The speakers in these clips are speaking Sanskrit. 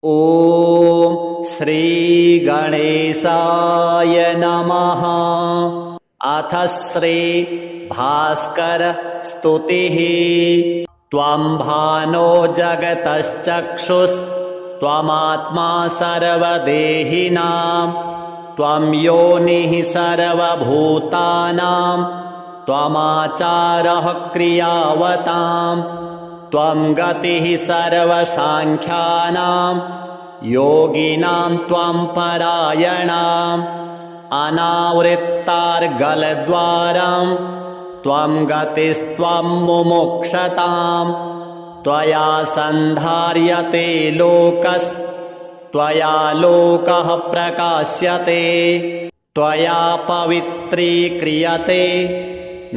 ॐ श्री गणेशाय नमः। अथ श्री भास्कर स्तुतिः। त्वं भानो जगतश्चक्षुस्त्वमात्मा सर्वदेहिनां त्वं योनिः सर्वभूतानां त्वमाचारः क्रियावताम् त्वं गतिः सर्वसाङ्ख्यानां योगिनां त्वं परायणाम् अनावृत्तार्गलद्वारं त्वं गतिस्त्वं मुमुक्षताम् त्वया सन्धार्यते लोकस्त्वया लोकः प्रकाश्यते त्वया पवित्रीक्रियते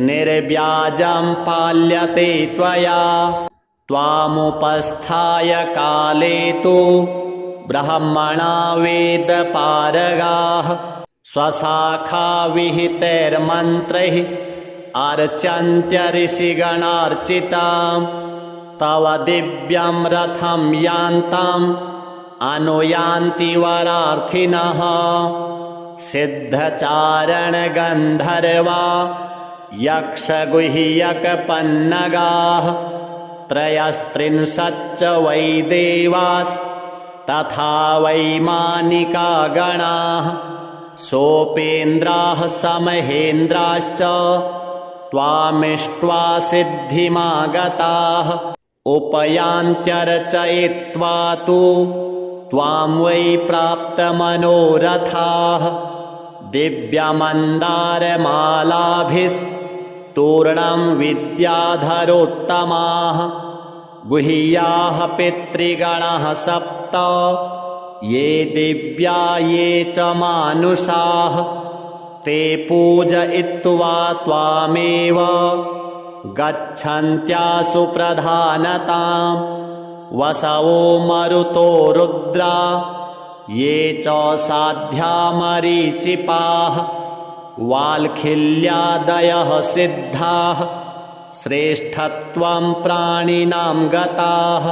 निर्व्याजं पाल्यते त्वया त्वामुपस्थाय काले तु ब्रह्मणा वेदपारगाः स्वशाखा विहितैर्मन्त्रैः अर्चन्त्य ऋषिगणार्चितां तव दिव्यं रथं यान्ताम् अनुयान्ति वरार्थिनः सिद्धचारणगन्धर्वा यक्षगुह्यकपन्नगाः त्रयस्त्रिंशच्च वै देवास्तथा वैमानिका गणाः सोपेन्द्राः समहेन्द्राश्च त्वामिष्ट्वा सिद्धिमागताः उपयान्त्यर्चयित्वा तु त्वां वै प्राप्तमनोरथाः दिव्यमन्दारमालाभिस्तूर्णं विद्याधरोत्तमाः गुह्याः पितृगणाः सप्त ये दिव्या ये च मानुषाः ते पूजयित्वा त्वामेव गच्छन्त्यासु प्रधानतां वसवो मरुतो रुद्रा ये च साध्या मरीचिपाः वाल्खिल्यादयः सिद्धाः श्रेष्ठत्वं प्राणिनां गताः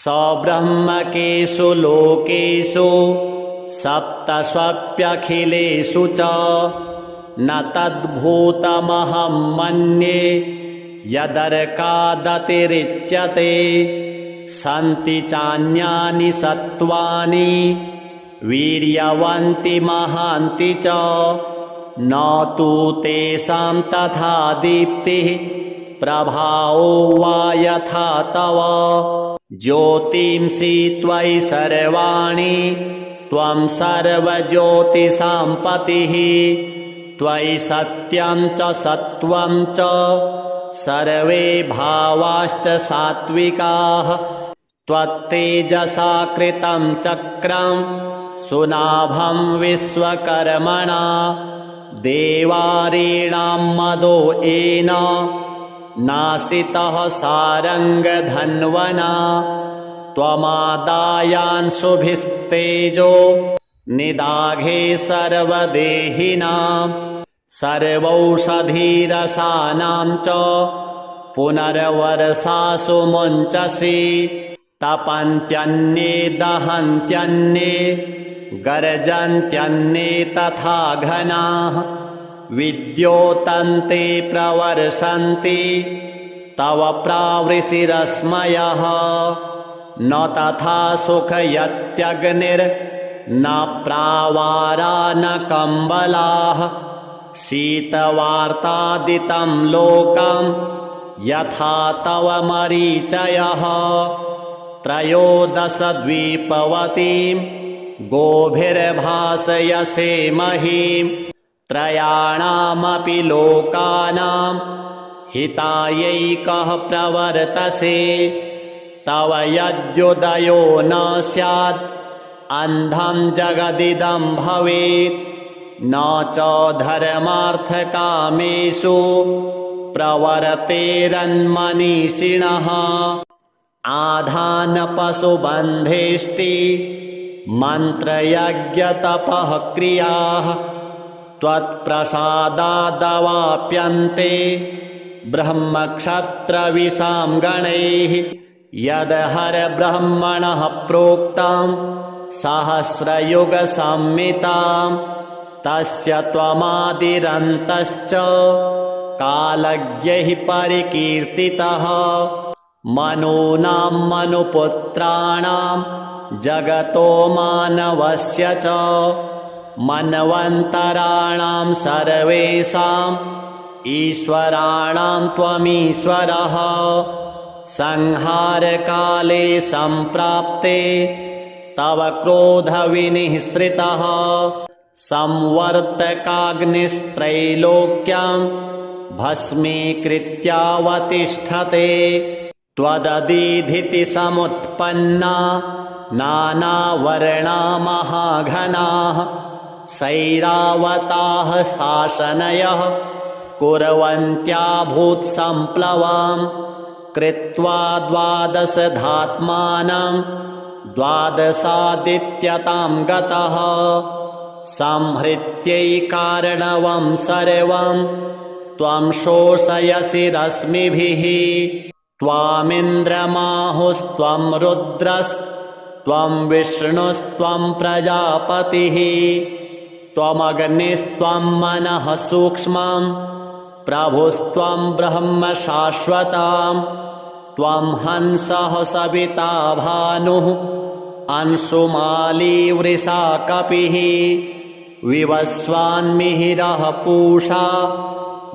सब्रह्मकेषु लोकेषु सप्तष्वप्यखिलेषु च न तद्भूतमहं मन्ये यदर्कादतिरिच्यते सन्ति चान्यानि सत्त्वानि वीर्यवन्ति महान्ति च न तु तेषां तथा दीप्तिः प्रभावो वा यथा तव ज्योतिंषि त्वयि सर्वाणि त्वं सर्वज्योतिषां पतिः त्वयि सत्यं च सत्त्वं च सर्वे भावाश्च सात्विकाः त्वत्तेजसा कृतं चक्रं सुनाभं विश्वकर्मणा देवारीणां मदो येन नासितः सारङ्गधन्वना त्वमादायान्शुभिस्तेजो निदाघे सर्वदेहिनां सर्वौषधीरसानां च पुनर्वर्षासु मुञ्चसि तपन्त्यन्ये दहन्त्यन्ये गर्जन्त्यन्ये तथा घनाः विद्योतन्ते प्रवर्षन्ति तव प्रावृषिरश्मयः न तथा सुखयत्यग्निर्न प्रावारा न कम्बलाः शीतवार्तादितं लोकं यथा तव मरीचयः त्रयोदशद्वीपवतीं गोभिर्भासयसे महीं त्रयाणामपि लोकानां हितायैकः प्रवर्तसे तव यद्युदयो न स्यात् अन्धं जगदिदं भवेत् न च धर्मार्थकामेषु प्रवर्तेरन्मनीषिणः आधानपशुबन्धेष्टि मन्त्रयज्ञतपः क्रियाः त्वत्प्रसादादवाप्यन्ते ब्रह्मक्षत्रविशां गणैः यदहरब्रह्मणः प्रोक्तं सहस्रयुगसंहितां तस्य त्वमादिरन्तश्च कालज्ञैः परिकीर्तितः मनूनां मनुपुत्राणां जगतो मानवस्य च मन्वन्तराणां सर्वेषाम् ईश्वराणां त्वमीश्वरः संहारकाले सम्प्राप्ते तव क्रोधविनिःसृतः संवर्तकाग्निस्त्रैलोक्यं भस्मीकृत्यावतिष्ठते त्वदधीधिति समुत्पन्ना नानावर्णा महाघनाः सैरावताः शासनयः कुर्वन्त्याभूत्सम्प्लवम् कृत्वा द्वादशधात्मानं द्वादशादित्यतां गतः संहृत्यैकार्णवं सर्वं त्वं शोषयसि रश्मिभिः त्वामिन्द्रमाहुस्त्वं रुद्रस्त्वं विष्णुस्त्वं प्रजापतिः त्वमग्निस्त्वं मनः सूक्ष्मं प्रभुस्त्वं ब्रह्म शाश्वतं त्वं हंसः सविता भानुः अंशुमाली वृषा कपिः विवस्वान्मिहिरः पूषा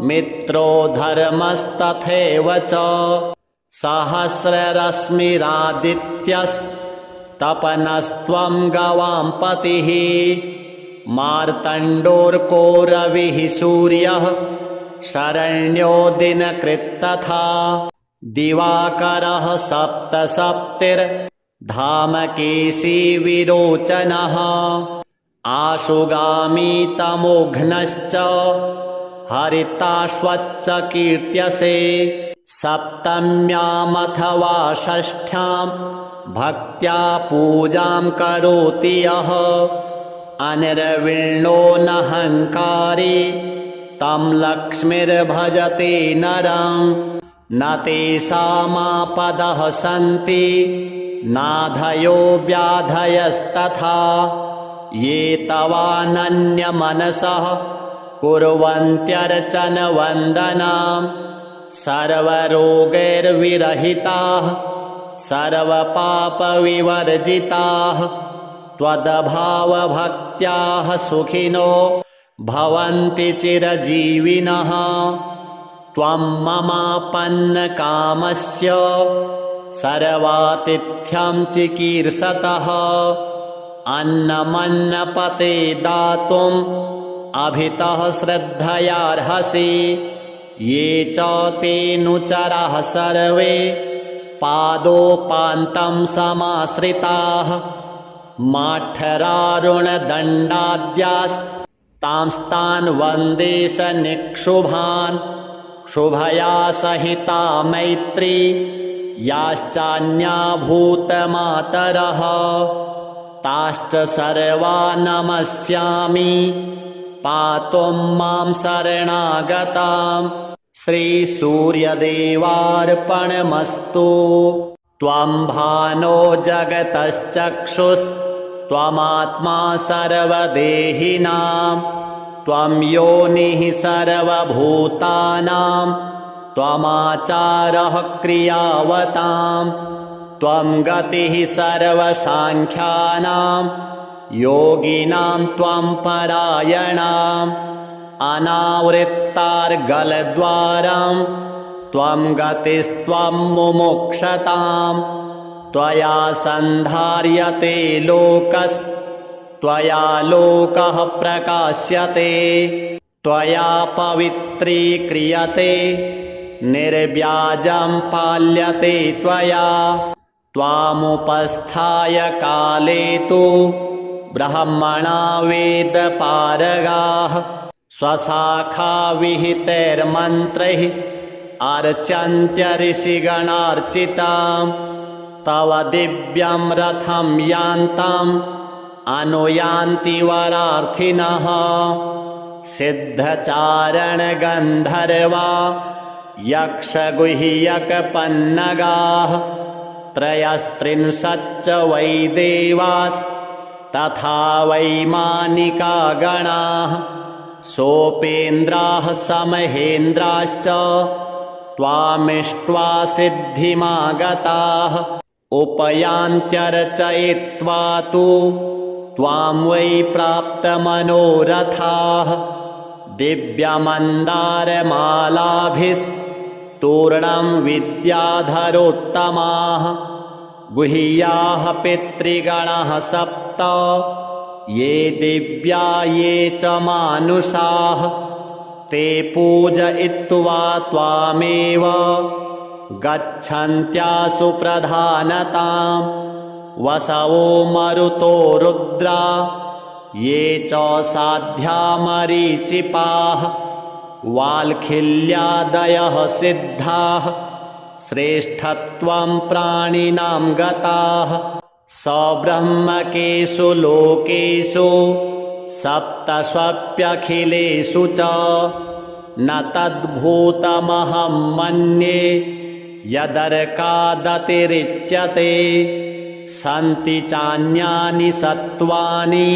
मित्रो धर्मस्तथैव च सहस्ररश्मिरादित्यस्तपनस्त्वं गवां पतिः मार्तण्डोर्कोरविः सूर्यः शरण्यो दिनकृत्तथा दिवाकरः सप्तसप्तिर्धामकेशी विरोचनः आशुगामी तमोघ्नश्च हरिताश्वच्च कीर्त्यसे सप्तम्यामथवा षष्ठ्यां भक्त्या पूजां करोति यः अनिर्विण्णो नहङ्कारी तं लक्ष्मीर्भजते नरं न तेषामापदः सन्ति नाधयो व्याधयस्तथा ये तवानन्यमनसः कुर्वन्त्यर्चनवन्दनां सर्वरोगैर्विरहिताः सर्वपापविवर्जिताः त्वदभावभक्त्याः सुखिनो भवन्ति चिरजीविनः त्वं ममापन्नकामस्य सर्वातिथ्यं चिकीर्षतः अन्नमन्नपते दातुम् अभितः श्रद्धयार्हसि ये च तेऽनुचराः सर्वे पादोपान्तं समाश्रिताः माठरारुणदण्डाद्यास्तांस्तान् वन्दे सनिक्षुभान् शुभया सहिता मैत्री याश्चान्या भूतमातरः ताश्च सर्वा नमस्यामि पातुं मां शरणागताम् श्रीसूर्यदेवार्पणमस्तु त्वं भानो जगतश्चक्षुस्त्वमात्मा सर्वदेहिनां त्वं योनिः सर्वभूतानां त्वमाचारः क्रियावतां त्वं गतिः सर्वसाङ्ख्यानां योगिनां त्वं परायणाम् अनावृत्तार्गलद्वारं त्वं गतिस्त्वं मुमुक्षतां त्वया सन्धार्यते लोकस्त्वया लोकः प्रकाश्यते त्वया पवित्रीक्रियते निर्व्याजं पाल्यते त्वया त्वामुपस्थाय काले तु ब्रह्मणा वेदपारगाः स्वशाखा विहितैर्मन्त्रैः अर्चन्त्य ऋषिगणार्चितां तव दिव्यं रथं यान्तम् अनुयान्ति वरार्थिनः सिद्धचारणगन्धर्वा यक्षगुह्यकपन्नगाः त्रयस्त्रिंशच्च वै देवास्तथा वैमानिका गणाः सोपेन्द्राः समहेन्द्राश्च त्वामिष्ट्वा सिद्धिमागताः उपयान्त्यर्चयित्वा तु त्वां वै प्राप्तमनोरथाः दिव्यमन्दारमालाभिस्तूर्णं विद्याधरोत्तमाः गुह्याः पितृगणाः सप्त ये दिव्या ये च मानुषाः ते पूजयित्वा त्वामेव गच्छन्त्यासु प्रधानतां वसवो मरुतो रुद्रा ये च साध्या मरीचिपाः वाल्खिल्यादयः सिद्धाः श्रेष्ठत्वं प्राणिनां गताः सब्रह्मकेषु लोकेषु सप्तस्वप्यखिलेषु च न तद्भूतमहं मन्ये यदर्कादतिरिच्यते सन्ति चान्यानि सत्त्वानि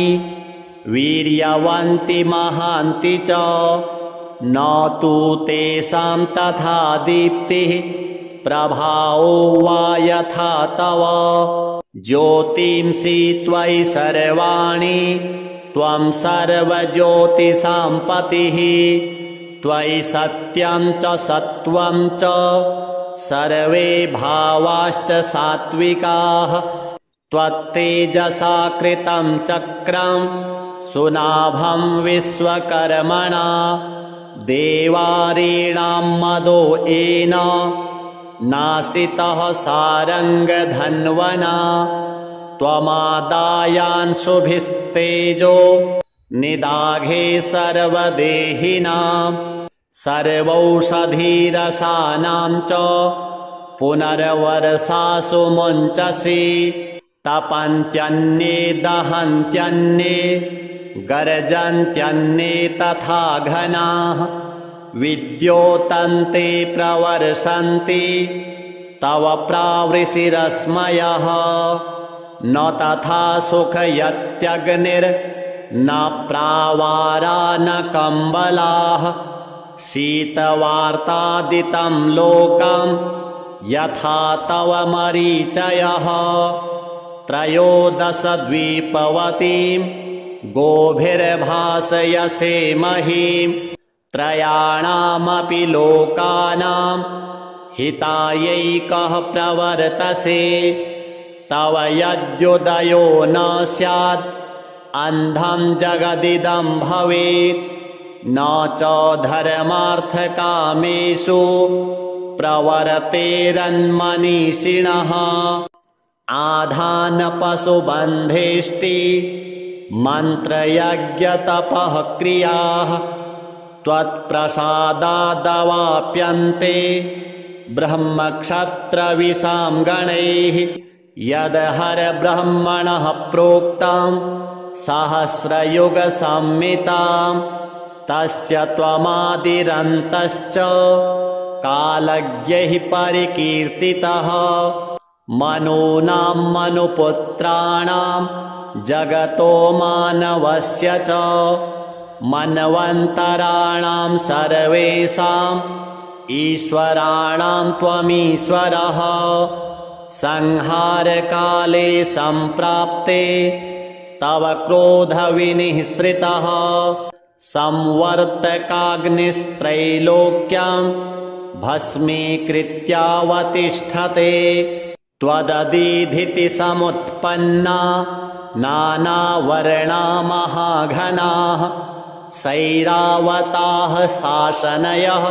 वीर्यवन्ति महान्ति च न तु तेषां तथा दीप्तिः प्रभावो वा यथा तव ज्योतिंषि त्वयि सर्वाणि त्वं सर्वज्योतिषां पतिः त्वयि सत्यं च सत्त्वं च सर्वे भावाश्च सात्विकाः त्वत्तेजसा कृतं चक्रं सुनाभं विश्वकर्मणा देवारीणां मदो येन नासितः सारङ्गधन्वना त्वमादायान्शुभिस्तेजो निदाघे सर्वदेहिनां सर्वौषधीरसानां च पुनर्वर्षासु मुञ्चसि तपन्त्यन्ये दहन्त्यन्ये गर्जन्त्यन्ये तथा घनाः विद्योतन्ते प्रवर्षन्ति तव प्रावृषिरश्मयः न तथा सुखयत्यग्निर्न प्रावारा न कम्बलाः शीतवार्तादितं लोकं यथा तव मरीचयः त्रयोदशद्वीपवतीं गोभिर्भासयसे महीं त्रयाणामपि लोकानां हितायैकः प्रवर्तसे तव यद्युदयो न स्यात् अन्धं जगदिदं भवेत् न च धर्मार्थकामेषु प्रवर्तेरन्मनीषिणः आधानपशुबन्धेष्टि मन्त्रयज्ञतपः क्रियाः त्वत्प्रसादादवाप्यन्ते ब्रह्मक्षत्रविशां गणैः यदहरब्रह्मणः प्रोक्तं सहस्रयुगसंहितां तस्य त्वमादिरन्तश्च कालज्ञैः परिकीर्तितः मनूनां मनुपुत्राणां जगतो मानवस्य च मन्वन्तराणां सर्वेषाम् ईश्वराणां त्वमीश्वरः संहारकाले सम्प्राप्ते तव क्रोधविनिःसृतः संवर्तकाग्निस्त्रैलोक्यं भस्मीकृत्यावतिष्ठते त्वदधीधिति समुत्पन्ना नानावर्णा महाघनाः सैरावताः शासनयः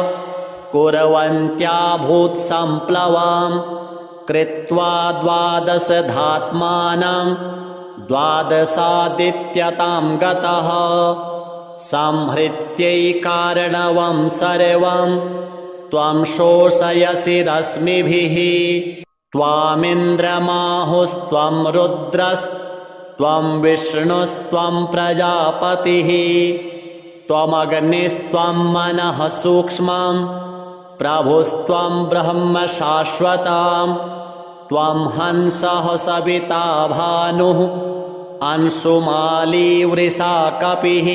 कुर्वन्त्या भूत्सम्प्लवां कृत्वा द्वादशधात्मानं द्वादशादित्यतां गतः संहृत्यैकार्णवं सर्वं त्वं शोषयसि रश्मिभिः त्वामिन्द्रमाहुस्त्वं रुद्रस्त्वं विष्णुस्त्वं प्रजापतिः त्वमग्निस्त्वं मनः सूक्ष्मं प्रभुस्त्वं ब्रह्म शाश्वतां त्वं हंसः सविता भानुः अंशुमाली वृषा कपिः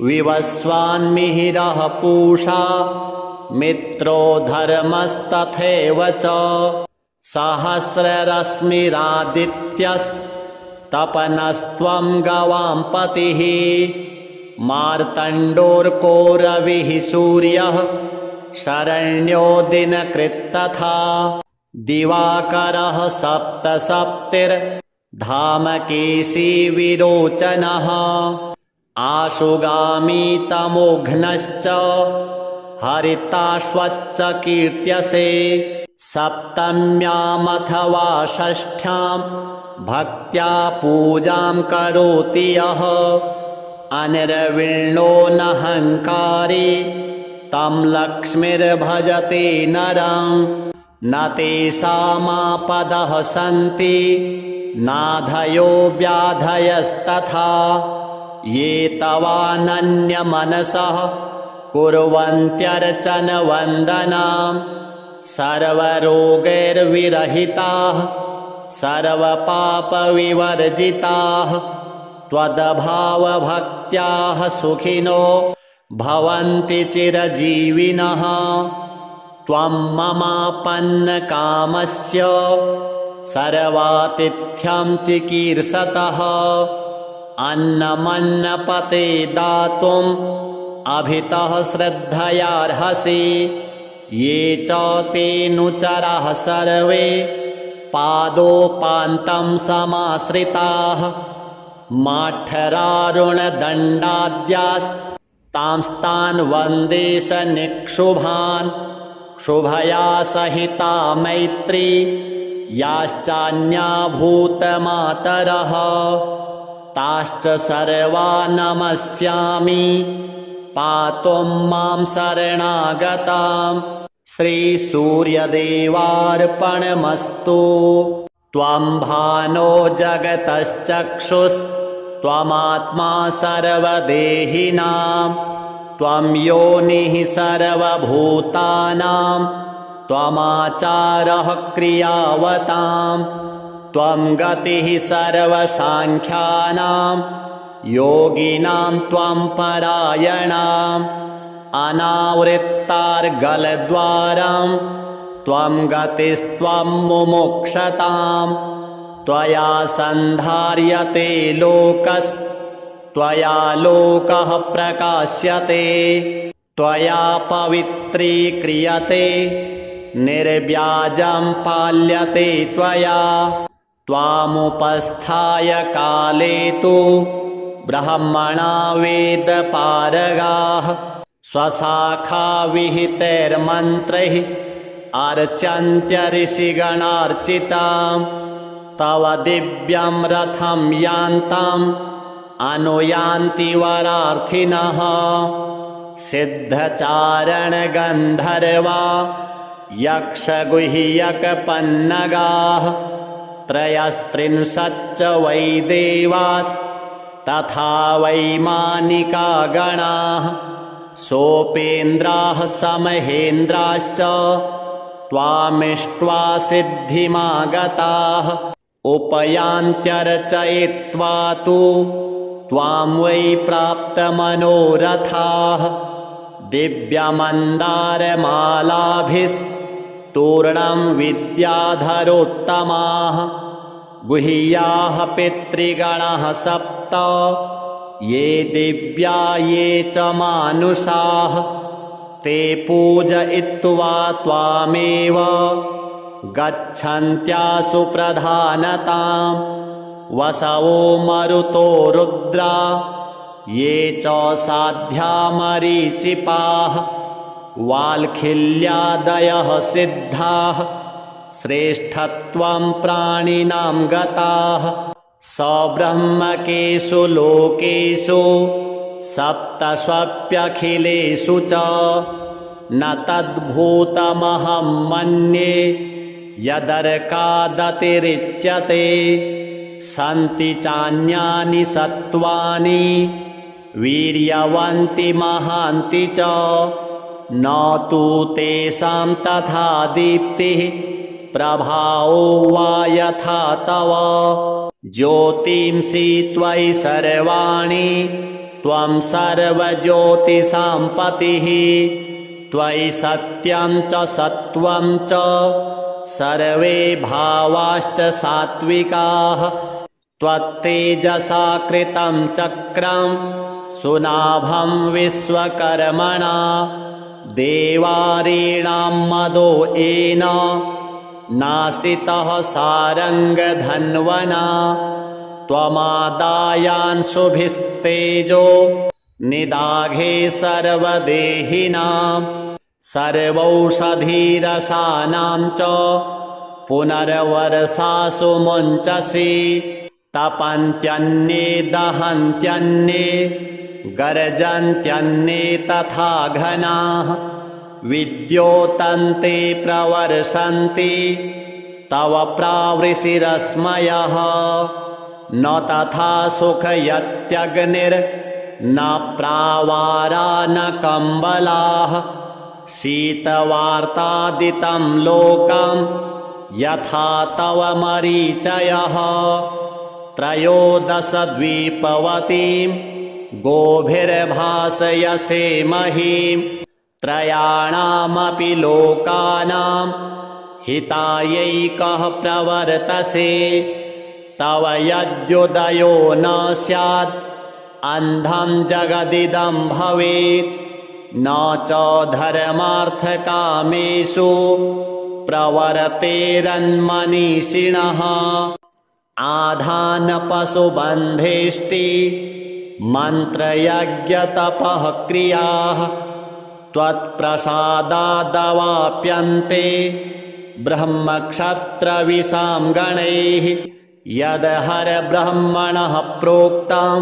विवस्वान्मिहिरः पूषा मित्रो धर्मस्तथैव च सहस्ररश्मिरादित्यस्तपनस्त्वं गवां पतिः मार्तण्डोर्कोरविः सूर्यः शरण्यो दिनकृत्तथा दिवाकरः सप्तसप्तिर्धामकेशी विरोचनः आशुगामी तमोघ्नश्च हरिताश्वच्च कीर्त्यसे सप्तम्यामथवा षष्ठ्यां भक्त्या पूजां करोति यः अनिर्विण्णो नहङ्कारी तं लक्ष्मीर्भजते नरं न तेषामापदः सन्ति नाधयो व्याधयस्तथा ये तवानन्यमनसः कुर्वन्त्यर्चनवन्दनां सर्वरोगैर्विरहिताः सर्वपापविवर्जिताः त्वद्भावभक्त्याः सुखिनो भवन्ति चिरजीविनः त्वं ममापन्नकामस्य सर्वातिथ्यं चिकीर्षतः अन्नमन्नपते दातुम् अभितः श्रद्धयार्हसि ये च तेऽनुचराः सर्वे पादोपान्तं समाश्रिताः माठरारुणदण्डाद्यास्तांस्तान् वन्दे सनिक्षुभान् शुभया सहिता मैत्री याश्चान्या भूतमातरः ताश्च सर्वा नमस्यामि पातुं मां शरणागतां श्रीसूर्यदेवार्पणमस्तु त्वं भानो जगतश्चक्षुस्त्वमात्मा सर्वदेहिनां त्वं योनिः सर्वभूतानां त्वमाचारः क्रियावतां त्वं गतिः सर्वसाङ्ख्यानां योगिनां त्वं परायणाम् अनावृत्तार्गलद्वारं त्वं गतिस्त्वं मुमुक्षतां त्वया सन्धार्यते लोकस्त्वया लोकः प्रकाश्यते त्वया पवित्रीक्रियते निर्व्याजं पाल्यते त्वया त्वामुपस्थाय काले तु ब्रह्मणा वेदपारगाः स्वशाखाविहितैर्मन्त्रैः अर्चन्त्य ऋषिगणार्चितां तव दिव्यं रथं यान्ताम् अनुयान्ति वरार्थिनः सिद्धचारणगन्धर्वा यक्षगुह्यकपन्नगाः त्रयस्त्रिंशच्च वै देवास्तथा वैमानिका गणाः सोपेन्द्राः समहेन्द्राश्च त्वामिष्ट्वा सिद्धिमागताः उपयान्त्यर्चयित्वा तु त्वां वै प्राप्तमनोरथाः दिव्यमन्दारमालाभिस्तूर्णं विद्याधरोत्तमाः गुह्याः पितृगणाः सप्त ये दिव्या ये च मानुषाः ते पूजयित्वा त्वामेव गच्छन्त्यासु प्रधानतां वसवो मरुतो रुद्रा ये च साध्या मरीचिपाः वाल्खिल्यादयः सिद्धाः श्रेष्ठत्वं प्राणिनां गताः सब्रह्मकेषु लोकेषु सप्तष्वप्यखिलेषु च न तद्भूतमहं मन्ये यदर्कादतिरिच्यते सन्ति चान्यानि सत्त्वानि वीर्यवन्ति महान्ति च न तु तेषां तथा दीप्तिः प्रभावो वा यथा तव ज्योतिंषि त्वयि सर्वाणि त्वं सर्वज्योतिषां पतिः त्वयि सत्यं च सत्वं च सर्वे भावाश्च सात्विकाः त्वत्तेजसा कृतं चक्रं सुनाभं विश्वकर्मणा देवारीणां मदो येन नासितः सारङ्गधन्वना त्वमादायान्शुभिस्तेजो निदाघे सर्वदेहिनां सर्वौषधीरसानां च पुनर्वर्षासु मुञ्चसि तपन्त्यन्ये दहन्त्यन्ये गर्जन्त्यन्ये तथा घनाः विद्योतन्ते प्रवर्षन्ति तव प्रावृषिरश्मयः न तथा सुखयत्यग्निर्न प्रावारा न कम्बलाः शीतवार्तादितं लोकं यथा तव मरीचयः त्रयोदशद्वीपवतीं गोभिर्भासयसे महीं त्रयाणामपि लोकानां हितायैकः प्रवर्तसे तव यद्युदयो न स्यात् अन्धं जगदिदं भवेत् न च धर्मार्थकामेषु प्रवर्तेरन्मनीषिणः आधानपशुबन्धेष्टि मन्त्रयज्ञतपः क्रियाः त्वत्प्रसादादवाप्यन्ते ब्रह्मक्षत्रविशां गणैः यदहरब्रह्मणः प्रोक्तं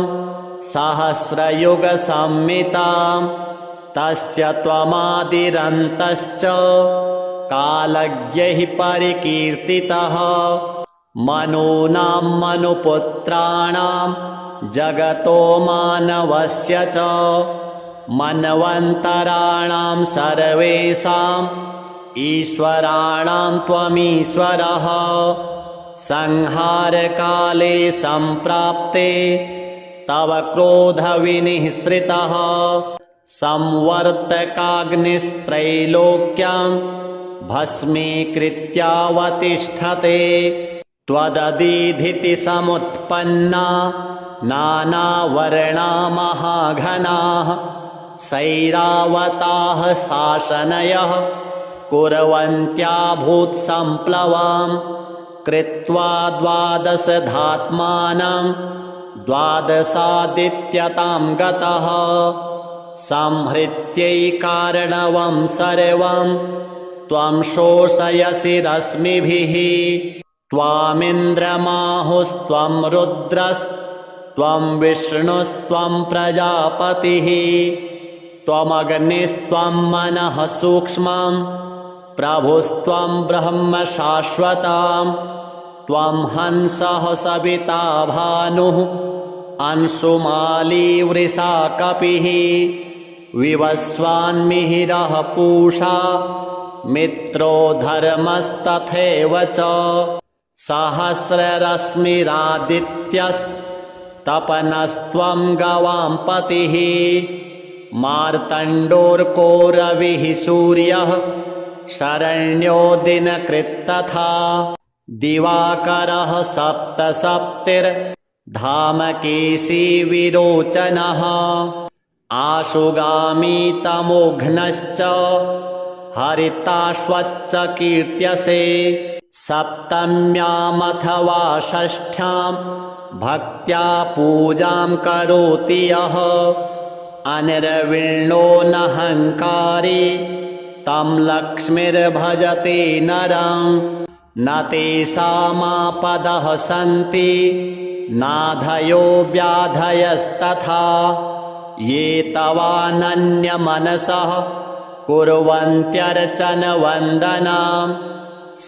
सहस्रयुगसंहितां तस्य त्वमादिरन्तश्च कालज्ञैः परिकीर्तितः मनूनां मनुपुत्राणां जगतो मानवस्य च मन्वन्तराणां सर्वेषाम् ईश्वराणां त्वमीश्वरः संहारकाले सम्प्राप्ते तव क्रोधविनिःसृतः संवर्तकाग्निस्त्रैलोक्यं भस्मीकृत्यावतिष्ठते त्वदधीधिति समुत्पन्ना नानावर्णा महाघनाः सैरावताः शासनयः कुर्वन्त्या भूत्सम्प्लवं कृत्वा द्वादशधात्मानं द्वादशादित्यतां गतः संहृत्यैकार्णवं सर्वं त्वं शोषयसि रश्मिभिः त्वामिन्द्रमाहुस्त्वं रुद्रस्त्वं विष्णुस्त्वं प्रजापतिः त्वमग्निस्त्वं मनः सूक्ष्मं प्रभुस्त्वं ब्रह्म शाश्वतं त्वं हंसः सविता भानुः अंशुमाली वृषा कपिः विवस्वान्मिहिरः पूषा मित्रो धर्मस्तथैव च सहस्ररश्मिरादित्यस्तपनस्त्वं गवां पतिः मार्तण्डोर्कोरविः सूर्यः शरण्यो दिनकृत्तथा दिवाकरः सप्तसप्तिर्धामकेशी विरोचनः आशुगामी तमोघ्नश्च हरिताश्वच्च कीर्त्यसे सप्तम्यामथवा षष्ठ्यां भक्त्या पूजां करोति यः अनिर्विण्णो नहङ्कारी तं लक्ष्मीर्भजते नरं न तेषामापदः सन्ति नाधयो व्याधयस्तथा ये तवानन्यमनसः कुर्वन्त्यर्चनवन्दनां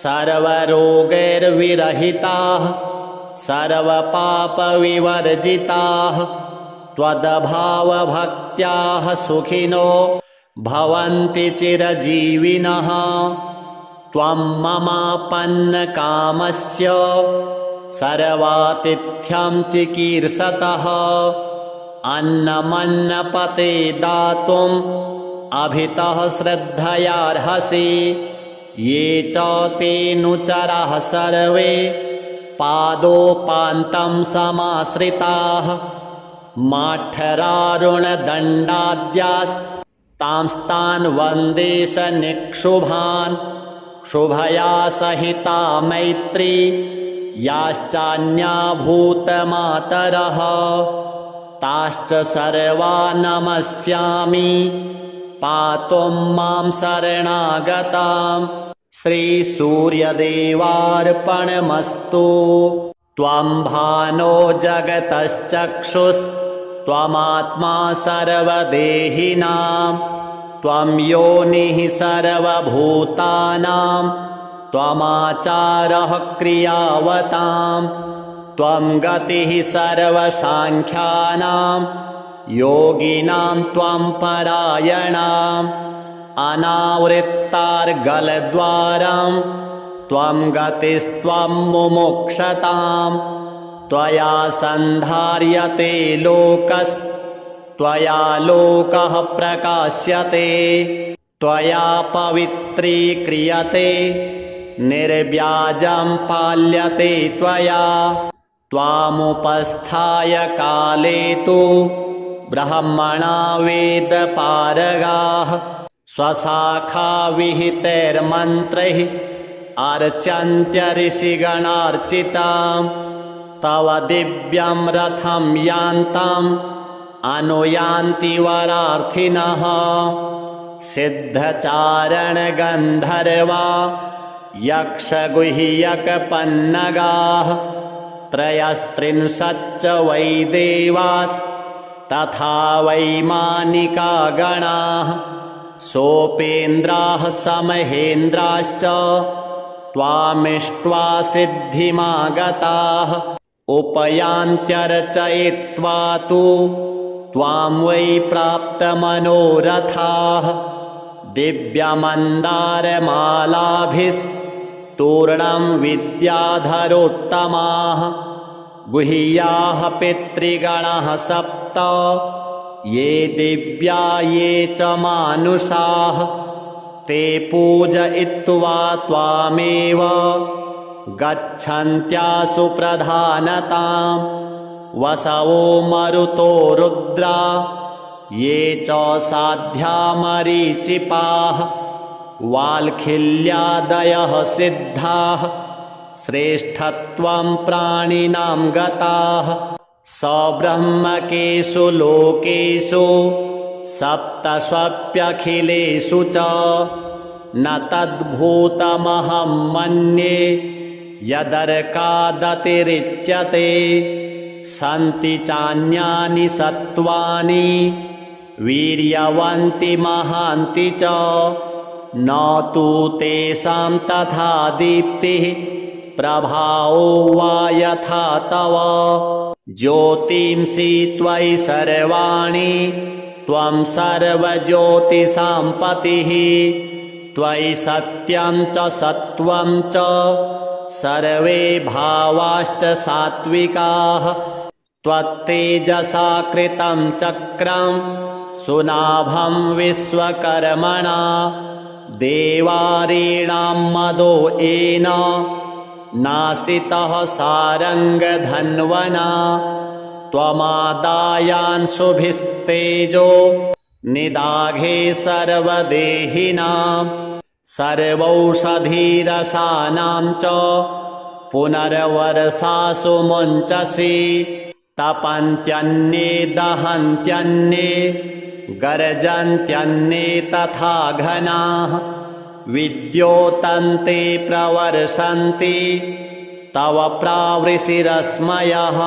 सर्वरोगैर्विरहिताः सर्वपापविवर्जिताः त्वदभावभक्त्याः सुखिनो भवन्ति चिरजीविनः त्वं ममापन्नकामस्य सर्वातिथ्यं चिकीर्षतः अन्नमन्नपते दातुम् अभितः श्रद्धयार्हसि ये च तेऽनुचराः सर्वे पादोपान्तं समाश्रिताः माठरारुणदण्डाद्यास्तांस्तान् वन्दे सनिक्षुभान् शुभया सहिता मैत्री याश्चान्या भूतमातरः ताश्च सर्वा नमस्यामि पातुं मां शरणागताम् श्रीसूर्यदेवार्पणमस्तु त्वं भानो जगतश्चक्षुस्त्वमात्मा सर्वदेहिनां त्वं योनिः सर्वभूतानां त्वमाचारः क्रियावतां त्वं गतिः सर्वसाङ्ख्यानां योगिनां त्वं परायणाम् अनावृत्तार्गलद्वारं त्वं गतिस्त्वं मुमुक्षतां त्वया सन्धार्यते लोकस्त्वया लोकः प्रकाश्यते त्वया पवित्रीक्रियते निर्व्याजं पाल्यते त्वया त्वामुपस्थाय काले तु ब्रह्मणा वेदपारगाः स्वशाखा विहितैर्मन्त्रैः अर्चन्त्य ऋषिगणार्चितां तव दिव्यं रथं यान्तम् अनुयान्ति वरार्थिनः सिद्धचारणगन्धर्वा यक्षगुह्यकपन्नगाः त्रयस्त्रिंशच्च वै देवास्तथा वैमानिका गणाः सोपेन्द्राः समहेन्द्राश्च त्वामिष्ट्वा सिद्धिमागताः उपयान्त्यर्चयित्वा तु त्वां वै प्राप्तमनोरथाः दिव्यमन्दारमालाभिस्तूर्णं विद्याधरोत्तमाः गुह्याः पितृगणाः सप्त ये दिव्या ये च मानुषाः ते पूजयित्वा त्वामेव गच्छन्त्यासु प्रधानतां वसवो मरुतो रुद्रा ये च साध्या मरीचिपाः वाल्खिल्यादयः सिद्धाः श्रेष्ठत्वं प्राणिनां गताः सब्रह्मकेषु लोकेषु सप्तस्वप्यखिलेषु च न तद्भूतमहं मन्ये यदर्कादतिरिच्यते सन्ति चान्यानि सत्त्वानि वीर्यवन्ति महान्ति च न तु तेषां तथा दीप्तिः प्रभावो वा यथा तव ज्योतिंषि त्वयि सर्वाणि त्वं सर्वज्योतिषां पतिः त्वयि सत्यं च सत्त्वं च सर्वे भावाश्च सात्विकाः त्वत्तेजसा कृतं चक्रं सुनाभं विश्वकर्मणा देवारीणां मदो येन नासितः सारङ्गधन्वना त्वमादायान्शुभिस्तेजो निदाघे सर्वदेहिनां सर्वौषधीरसानां च पुनर्वर्षासु मुञ्चसि तपन्त्यन्ये दहन्त्यन्ये गर्जन्त्यन्ये तथा घनाः विद्योतन्ते प्रवर्षन्ति तव प्रावृषिरश्मयः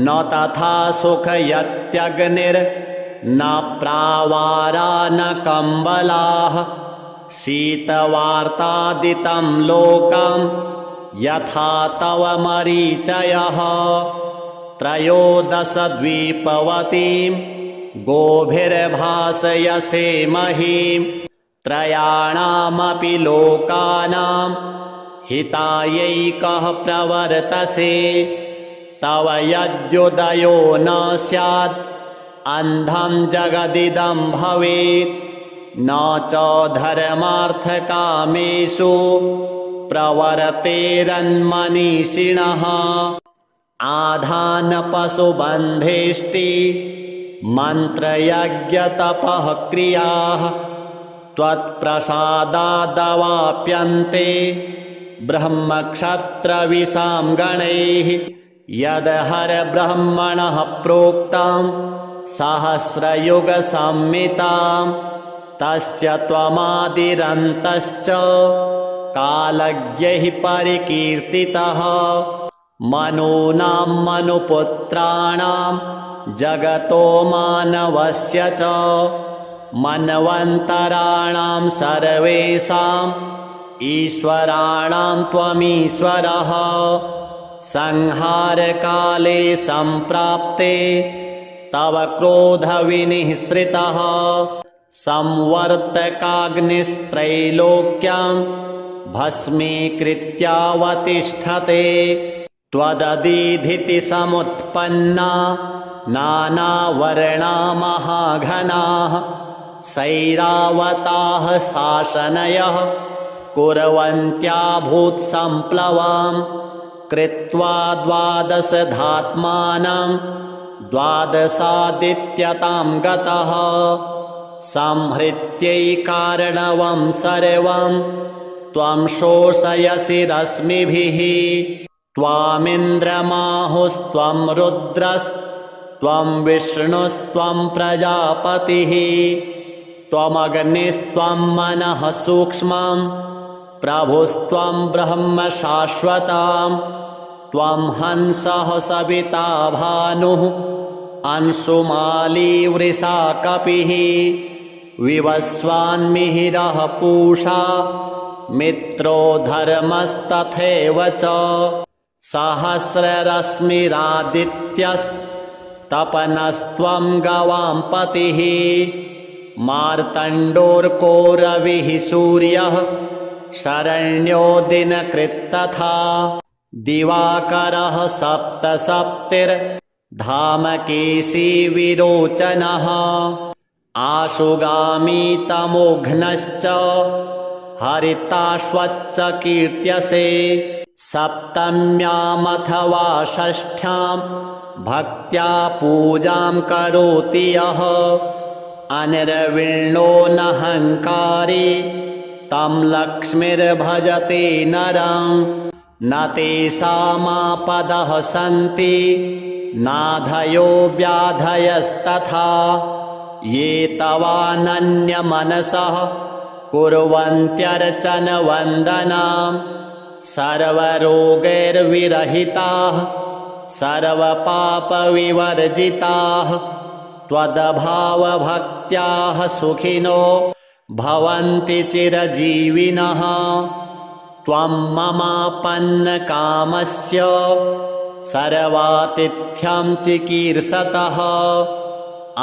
न तथा सुखयत्यग्निर्न प्रावारा न कम्बलाः शीतवार्तादितं लोकं यथा तव मरीचयः त्रयोदशद्वीपवतीं गोभिर्भासयसे महीं त्रयाणामपि लोकानां हितायैकः प्रवर्तसे तव यद्युदयो न स्यात् अन्धं जगदिदं भवेत् न च धर्मार्थकामेषु प्रवर्तेरन्मनीषिणः आधानपशुबन्धेष्टि मन्त्रयज्ञतपः क्रियाः त्वत्प्रसादादवाप्यन्ते ब्रह्मक्षत्रविशां गणैः यदहरब्रह्मणः प्रोक्तं सहस्रयुगसंहितां तस्य त्वमादिरन्तश्च कालज्ञैः परिकीर्तितः मनूनां मनुपुत्राणां जगतो मानवस्य च मन्वन्तराणां सर्वेषाम् ईश्वराणां त्वमीश्वरः संहारकाले सम्प्राप्ते तव क्रोधविनिःसृतः संवर्तकाग्निस्त्रैलोक्यं भस्मीकृत्यावतिष्ठते त्वदधीधिति समुत्पन्ना नानावर्णा महाघनाः सैरावताः शासनयः कुर्वन्त्या भूत्सम्प्लवां कृत्वा द्वादशधात्मानं द्वादशादित्यतां गतः संहृत्यैकार्णवं सर्वं त्वं शोषयसि रश्मिभिः त्वामिन्द्रमाहुस्त्वं रुद्रस्त्वं विष्णुस्त्वं प्रजापतिः त्वमग्निस्त्वं मनः सूक्ष्मं प्रभुस्त्वं ब्रह्म शाश्वतं त्वं हंसः सविता भानुः अंशुमाली वृषा कपिः विवस्वान्मिहिरः पूषा मित्रो धर्मस्तथैव च सहस्ररश्मिरादित्यस्तपनस्त्वं गवां पतिः मार्तण्डोर्कोरविः सूर्यः शरण्यो दिनकृत्तथा दिवाकरः सप्तसप्तिर्धामकेशी विरोचनः आशुगामी तमोघ्नश्च हरिताश्वच्च कीर्त्यसे सप्तम्यामथवा षष्ठ्यां भक्त्या पूजां करोति यः अनिर्विण्णो नहङ्कारी तं लक्ष्मीर्भजते नरं न तेषामापदः सन्ति नाधयो व्याधयस्तथा ये तवानन्यमनसः कुर्वन्त्यर्चनवन्दनां सर्वरोगैर्विरहिताः सर्वपापविवर्जिताः त्वद्भावभक्त्याः सुखिनो भवन्ति चिरजीविनः त्वं ममापन्नकामस्य सर्वातिथ्यं चिकीर्षतः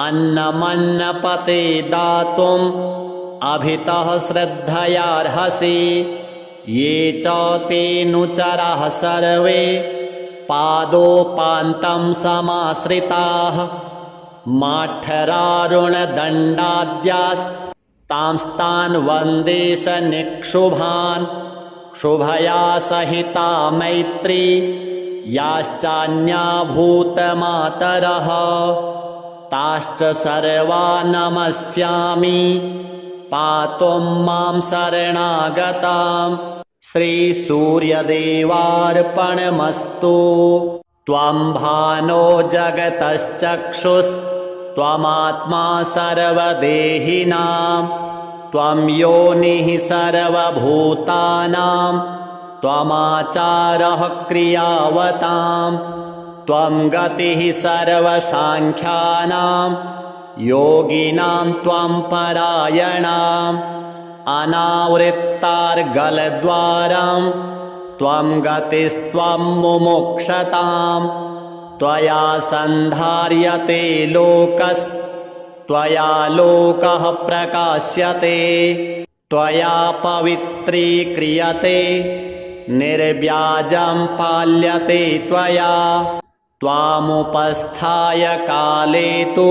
अन्नमन्नपते दातुम् अभितः श्रद्धयार्हसि ये च तेऽनुचराः सर्वे पादोपान्तं समाश्रिताः माठरारुणदण्डाद्यास्तांस्तान् वन्दे सनिक्षुभान् शुभया सहिता मैत्री याश्चान्या भूतमातरः ताश्च सर्वा नमस्यामि पातुं मां शरणागतां श्रीसूर्यदेवार्पणमस्तु त्वं भानो जगतश्चक्षुस्त्वमात्मा सर्वदेहिनां त्वं योनिः सर्वभूतानां त्वमाचारः क्रियावतां त्वं गतिः सर्वसाङ्ख्यानां योगिनां त्वं परायणाम् अनावृत्तार्गलद्वारं त्वं गतिस्त्वं मुमुक्षतां त्वया सन्धार्यते लोकस्त्वया लोकः प्रकाश्यते त्वया पवित्रीक्रियते निर्व्याजं पाल्यते त्वया त्वामुपस्थाय काले तु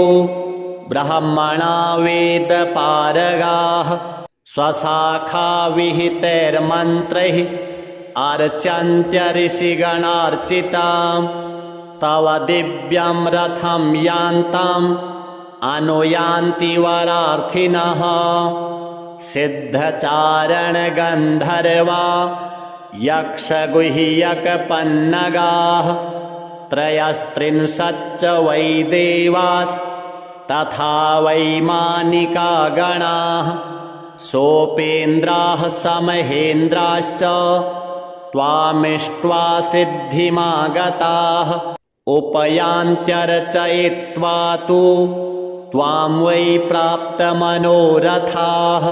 ब्रह्मणा वेदपारगाः स्वशाखा विहितैर्मन्त्रैः अर्चन्त्य ऋषिगणार्चितां तव दिव्यं रथं यान्ताम् अनुयान्ति वरार्थिनः सिद्धचारणगन्धर्वा यक्षगुह्यकपन्नगाः त्रयस्त्रिंशच्च वै देवास्तथा वैमानिका गणाः सोपेन्द्राः समहेन्द्राश्च त्वामिष्ट्वा सिद्धिमागताः उपयान्त्यर्चयित्वा तु त्वां वै प्राप्तमनोरथाः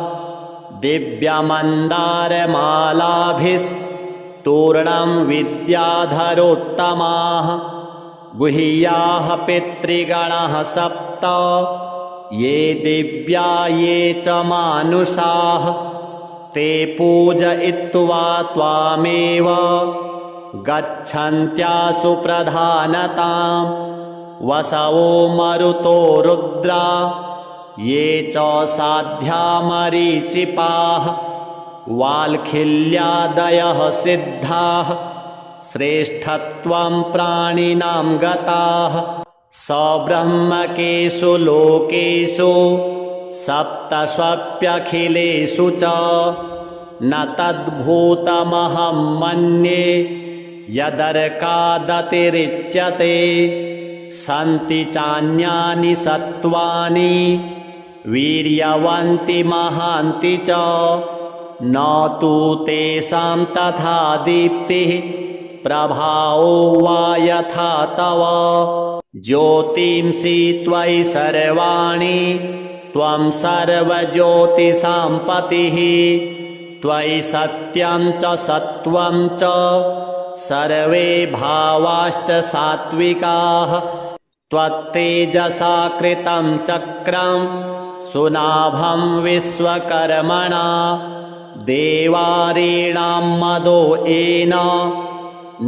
दिव्यमन्दारमालाभिस्तूर्णं विद्याधरोत्तमाः गुह्याः पितृगणाः सप्त ये दिव्या ये च मानुषाः ते पूजयित्वा त्वामेव गच्छन्त्यासु प्रधानतां वसवो मरुतो रुद्रा ये च साध्या मरीचिपाः वाल्खिल्यादयः सिद्धाः श्रेष्ठत्वं प्राणिनां गताः सब्रह्मकेषु लोकेषु सप्तस्वप्यखिलेषु च न तद्भूतमहं मन्ये यदर्कादतिरिच्यते सन्ति चान्यानि सत्त्वानि वीर्यवन्ति महान्ति च न तु तेषां तथा दीप्तिः प्रभावो वा यथा तव ज्योतिंषि त्वयि सर्वाणि त्वं सर्वज्योतिषां पतिः त्वयि सत्यं च सत्त्वं च सर्वे भावाश्च सात्विकाः त्वत्तेजसा कृतं चक्रं सुनाभं विश्वकर्मणा देवारीणां मदो येन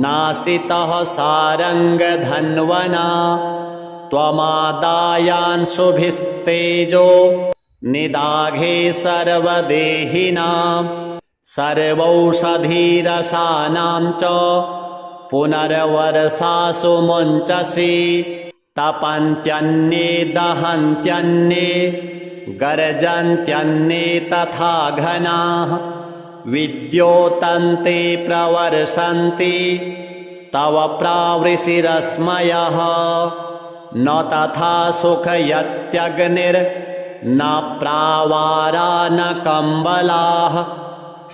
नासितः सारङ्गधन्वना त्वमादायांशुभिस्तेजो निदाघे सर्वदेहिनां सर्वौषधीरसानां च पुनर्वर्षासु मुञ्चसि तपन्त्यन्ये दहन्त्यन्ये गर्जन्त्यन्ये तथा घनाः विद्योतन्ते प्रवर्षन्ति तव प्रावृषिरश्मयः न तथा सुखयत्यग्निर्न प्रावारा न कम्बलाः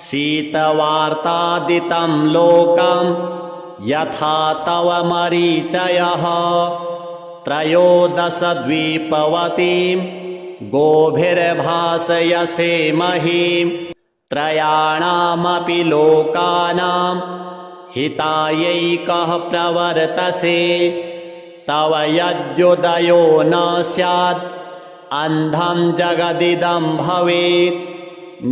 शीतवार्तादितं लोकं यथा तव मरीचयः त्रयोदशद्वीपवतीं गोभिर्भासयसे महीं त्रयाणामपि लोकानां हितायैकः प्रवर्तसे तव यद्युदयो न स्यात् अन्धं जगदिदं भवेत्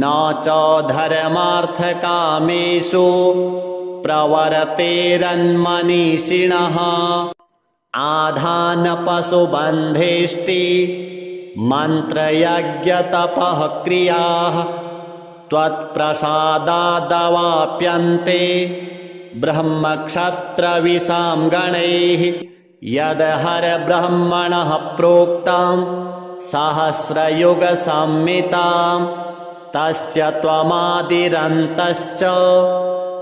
न च धर्मार्थकामेषु प्रवर्तेरन्मनीषिणः आधानपशुबन्धेष्टि मन्त्रयज्ञतपः क्रियाः त्वत्प्रसादादवाप्यन्ते ब्रह्मक्षत्रविशां गणैः यदहरब्रह्मणः प्रोक्तं सहस्रयुगसंहितां तस्य त्वमादिरन्तश्च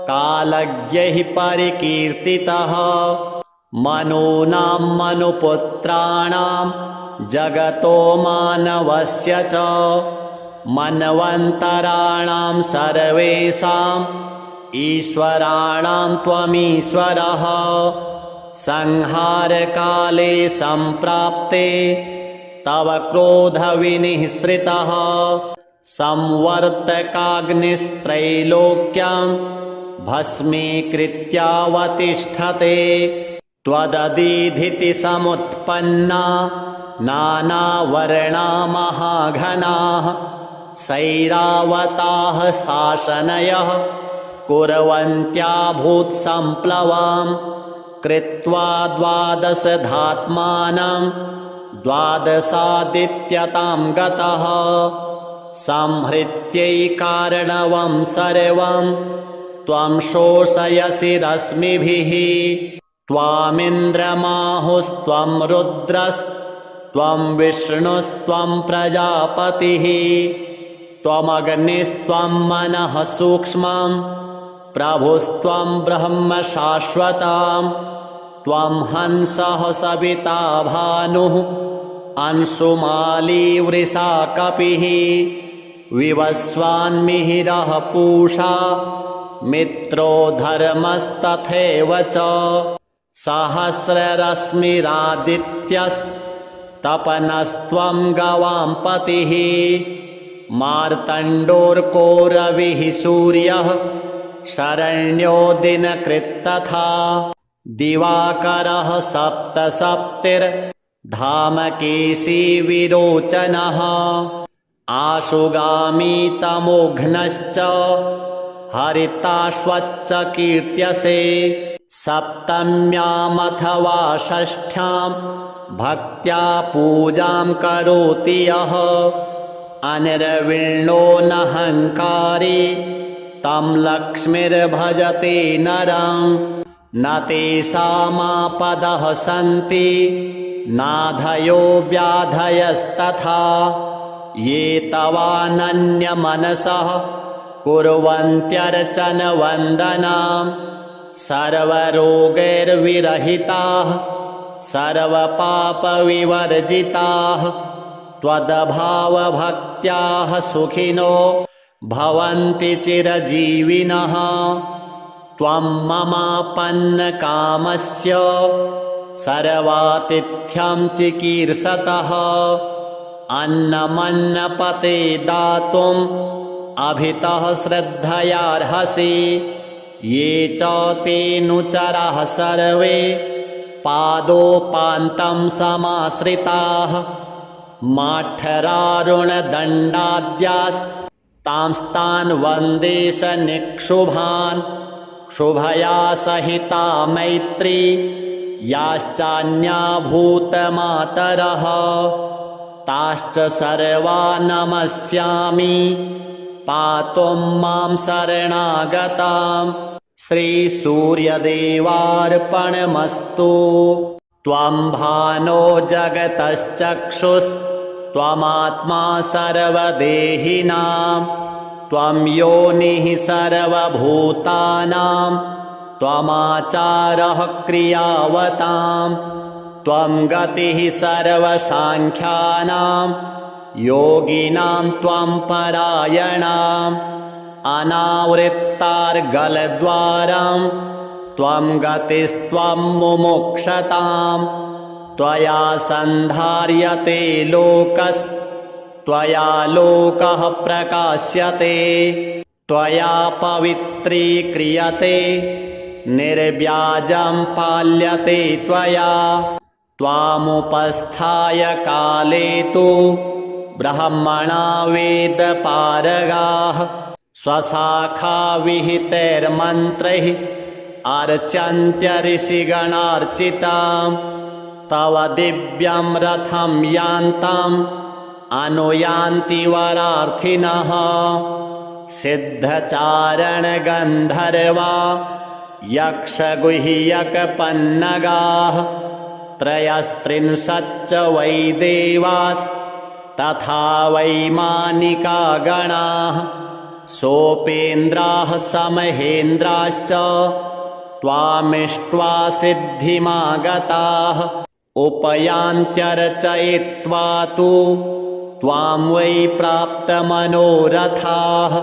कालज्ञैः परिकीर्तितः मनूनां मनुपुत्राणां जगतो मानवस्य च मन्वन्तराणां सर्वेषाम् ईश्वराणां त्वमीश्वरः संहारकाले सम्प्राप्ते तव क्रोधविनिःसृतः संवर्तकाग्निस्त्रैलोक्यं भस्मीकृत्यावतिष्ठते त्वदधीधिति समुत्पन्ना नानावर्णा महाघनाः सैरावताः शासनयः कुर्वन्त्याभूत्सम्प्लवम् कृत्वा द्वादशधात्मानं द्वादशादित्यतां गतः संहृत्यैकारणवं सर्वं त्वं शोषयसि रश्मिभिः त्वामिन्द्रमाहुस्त्वं रुद्रस्त्वं विष्णुस्त्वं प्रजापतिः त्वमग्निस्त्वं मनः सूक्ष्मं प्रभुस्त्वं ब्रह्म शाश्वतं त्वं हंसः सविता भानुः अंशुमाली वृषा कपिः विवस्वान्मिहिरः पूषा मित्रो धर्मस्तथैव च सहस्ररश्मिरादित्यस्तपनस्त्वं गवां पतिः मार्तण्डोर्कोरविः सूर्यः शरण्यो दिनकृत्तथा दिवाकरः सप्तसप्तिर्धामकेशी विरोचनः आशुगामी तमोघ्नश्च हरिताश्वच्च कीर्त्यसे सप्तम्यामथवा षष्ठ्यां भक्त्या पूजां करोति यः अनिर्विण्णो नहङ्कारी तं लक्ष्मीर्भजते नरं न तेषामापदः सन्ति नाधयो व्याधयस्तथा ये तवानन्यमनसः कुर्वन्त्यर्चनवन्दनां सर्वरोगैर्विरहिताः सर्वपापविवर्जिताः त्वद्भावभक्त्याः सुखिनो भवन्ति चिरजीविनः त्वं ममापन्नकामस्य सर्वातिथ्यं चिकीर्षतः अन्नमन्नपते दातुम् अभितः श्रद्धयार्हसि ये च तेऽनुचराः सर्वे पादोपान्तं समाश्रिताः माठरारुणदण्डाद्यास्तांस्तान् वन्दे सनिक्षुभान् शुभया सहिता मैत्री याश्चान्या भूतमातरः ताश्च सर्वा नमस्यामि पातुं मां शरणागतां श्रीसूर्यदेवार्पणमस्तु त्वं भानो जगतश्चक्षुस्त्वमात्मा सर्वदेहिनां त्वं योनिः सर्वभूतानां त्वमाचारः क्रियावतां त्वं गतिः सर्वसाङ्ख्यानां योगिनां त्वं परायणाम् अनावृत्तार्गलद्वारं त्वं गतिस्त्वं मुमुक्षतां त्वया सन्धार्यते लोकस्त्वया लोकः प्रकाश्यते त्वया पवित्रीक्रियते निर्व्याजं पाल्यते त्वया त्वामुपस्थाय काले तु ब्रह्मणा वेदपारगाः स्वशाखा विहितैर्मन्त्रैः अर्चन्त्य ऋषिगणार्चितां तव दिव्यं रथं यान्ताम् अनुयान्ति वरार्थिनः सिद्धचारणगन्धर्वा यक्षगुह्यकपन्नगाः त्रयस्त्रिंशच्च वै देवास्तथा वैमानिका गणाः सोपेन्द्राः समहेन्द्राश्च त्वामिष्ट्वा सिद्धिमागताः उपयान्त्यर्चयित्वा तु त्वां वै प्राप्तमनोरथाः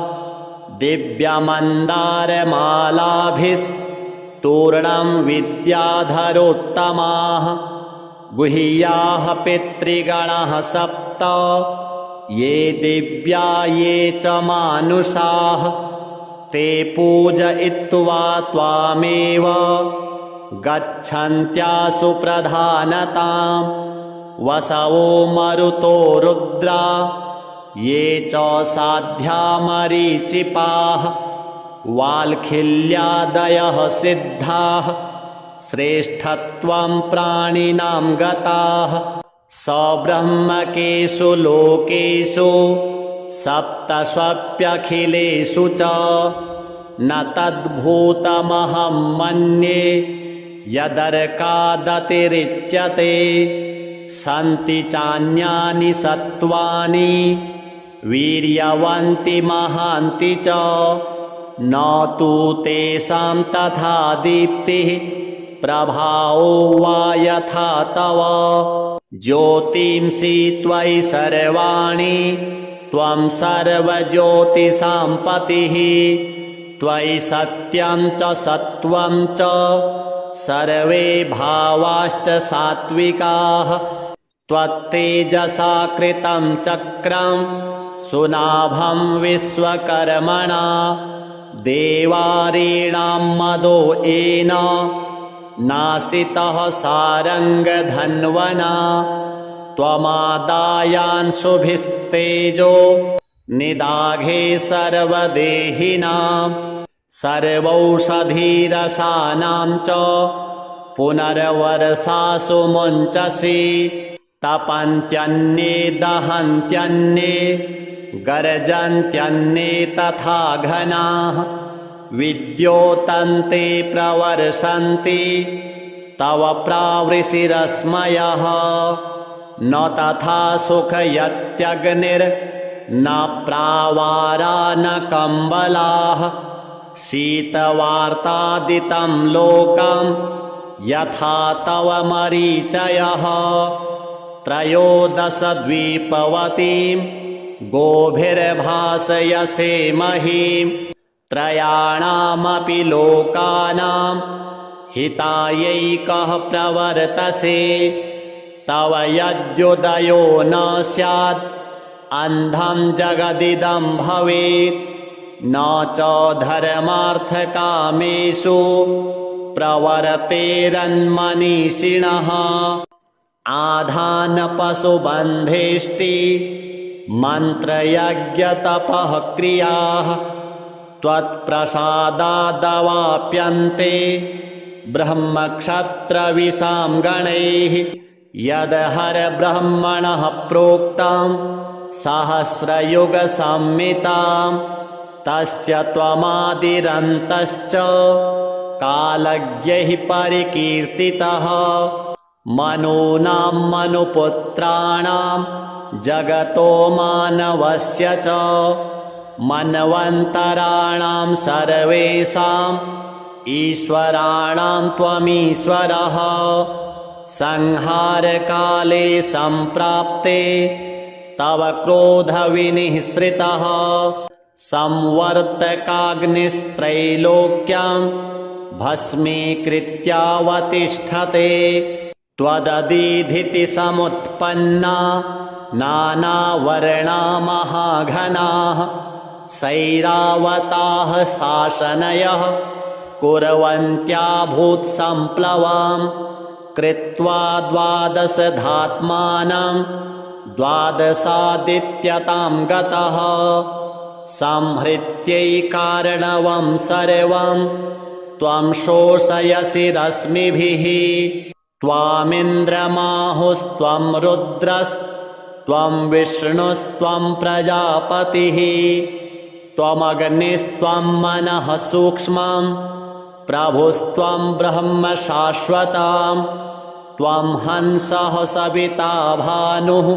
दिव्यमन्दारमालाभिस्तूर्णं विद्याधरोत्तमाः गुह्याः पितृगणाः सप्त ये दिव्या ये च मानुषाः ते पूजयित्वा त्वामेव गच्छन्त्यासु प्रधानतां वसवो मरुतो रुद्रा ये च साध्या मरीचिपाः वाल्खिल्यादयः सिद्धाः श्रेष्ठत्वं प्राणिनां गताः सब्रह्मकेषु लोकेषु सप्तष्वप्यखिलेषु च न तद्भूतमहं मन्ये यदर्कादतिरिच्यते सन्ति चान्यानि सत्त्वानि वीर्यवन्ति महान्ति च न तु तेषां तथा दीप्तिः प्रभावो वा यथा तव ज्योतिंषि त्वयि सर्वाणि त्वं सर्वज्योतिषां पतिः त्वयि सत्यं च सत्त्वं च सर्वे भावाश्च सात्विकाः त्वत्तेजसा कृतं चक्रं सुनाभं विश्वकर्मणा देवारीणां मदो येन नासितः सारङ्गधन्वना त्वमादायान्शुभिस्तेजो निदाघे सर्वदेहिनां सर्वौषधीरसानां च पुनर्वर्षासु मुञ्चसि तपन्त्यन्ये दहन्त्यन्ये गर्जन्त्यन्ये तथा घनाः विद्योतन्ते प्रवर्षन्ति तव प्रावृषिरश्मयः न तथा सुखयत्यग्निर्न प्रावारा न कम्बलाः शीतवार्तादितं लोकं यथा तव मरीचयः त्रयोदशद्वीपवतीं गोभिर्भासयसे महीं त्रयाणामपि लोकानां हितायैकः प्रवर्तसे तव यद्युदयो न स्यात् अन्धं जगदिदं भवेत् न च धर्मार्थकामेषु प्रवर्तेरन्मनीषिणः आधानपशुबन्धेष्टि मन्त्रयज्ञतपः क्रियाः त्वत्प्रसादादवाप्यन्ते ब्रह्मक्षत्रविशां गणैः यदहरब्रह्मणः प्रोक्तं सहस्रयुगसंहितां तस्य त्वमादिरन्तश्च कालज्ञैः परिकीर्तितः मनूनां मनुपुत्राणां जगतो मानवस्य च मन्वन्तराणां सर्वेषाम् ईश्वराणां त्वमीश्वरः संहारकाले सम्प्राप्ते तव क्रोधविनिःसृतः संवर्तकाग्निस्त्रैलोक्यं भस्मीकृत्यावतिष्ठते त्वदधीधिति समुत्पन्ना नानावर्णा महाघनाः सैरावताः शासनयः कुर्वन्त्या भूत्सम्प्लवां कृत्वा द्वादशधात्मानं द्वादशादित्यतां गतः संहृत्यैकार्णवं सर्वं त्वं शोषयसि रश्मिभिः त्वामिन्द्रमाहुस्त्वं रुद्रस्त्वं विष्णुस्त्वं प्रजापतिः त्वमग्निस्त्वं मनः सूक्ष्मं प्रभुस्त्वं ब्रह्म शाश्वतं त्वं हंसः सविता भानुः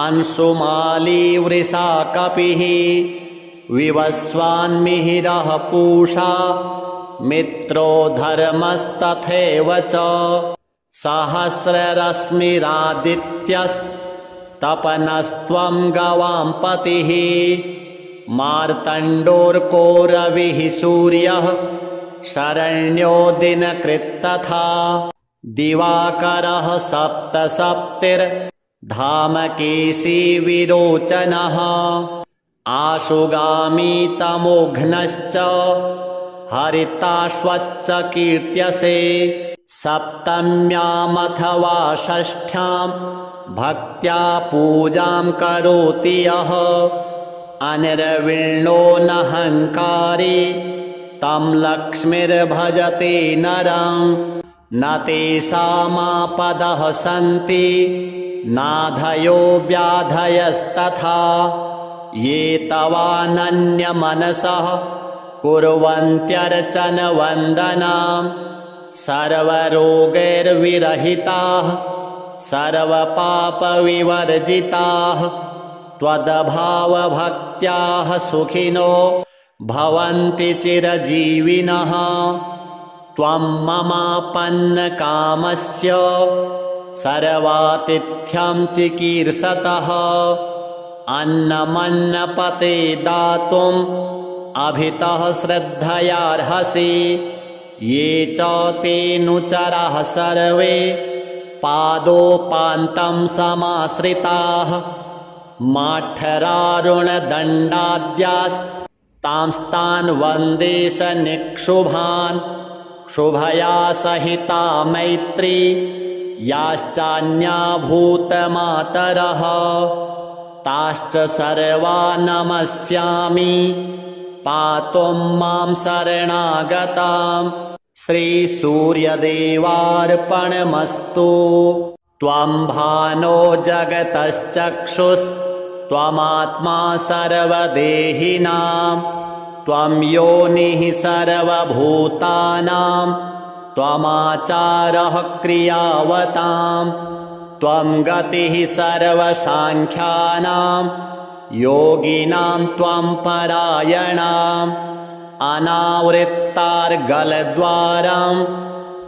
अंशुमाली वृषा कपिः विवस्वान्मिहिरः पूषा मित्रो धर्मस्तथैव च सहस्ररश्मिरादित्यस्तपनस्त्वं गवां पतिः मार्तण्डोर्कोरविः सूर्यः शरण्यो दिनकृत्तथा दिवाकरः सप्तसप्तिर्धामकेशी विरोचनः आशुगामी तमोघ्नश्च हरिताश्वच्च कीर्त्यसे त्वमग्निस्त्वं मरुतो वरुणस्त्वं शोषयसि रश्मिभिः त्वामिन्द्रमाहुस्त्वं रुद्रस्त्वं प्रजापतिः त्वामिन्द्रमाहुस्त्वं विष्णुस्त्वं प्रजापतिः त्वमग्निस्त्वं मनः सूक्ष्मं प्रभुस्त्वं ब्रह्म शाश्वतं त्वं हंसः सविता भानुः अंशुमाली वृषा कपिः विवस्वान्मिहिरः पूषा मित्रो धर्मस्तथैव च सहस्ररश्मिरादित्यस्तपनस्त्वं गवां पतिः मार्तण्डोर्कोरविः सूर्यः शरण्यो दिनकृत्तथा दिवाकरः सप्तसप्तिर्धामकेशी विरोचनः आशुगामी तमोघ्नश्च हरिताश्वच्च सप्तम्यामथवा षष्ठ्यां भक्त्या पूजां करोति यः अनिर्विण्णो नहङ्कारी तं लक्ष्मीर्भजते नरं न तेषामापदः सन्ति नाधयो व्याधयस्तथा ये तवानन्यमनसः कुर्वन्त्यर्चनवन्दनां सर्वरोगैर्विरहिताः सर्वपापविवर्जिताः त्वद्भावभक्त्याः सुखिनो भवन्ति चिरजीविनः त्वं ममापन्नकामस्य सर्वातिथ्यं चिकीर्षतः अन्नमन्नपते दातुम् अभितः श्रद्धयार्हसि ये च तेऽनुचराः सर्वे पादोपान्तं समाश्रिताः माठरारुणदण्डाद्यास्तांस्तान् वन्दे सनिक्षुभान् शुभया सहिता मैत्री याश्चान्या भूतमातरः ताश्च सर्वा नमस्यामि पातुं मां शरणागतां श्रीसूर्यदेवार्पणमस्तु त्वं भानो जगतश्चक्षुस्त्वमात्मा सर्वदेहिनां त्वं योनिः सर्वभूतानां त्वमाचारः क्रियावतां त्वं गतिः सर्वसाङ्ख्यानां योगिनां त्वं परायणाम् अनावृत्तार्गलद्वारं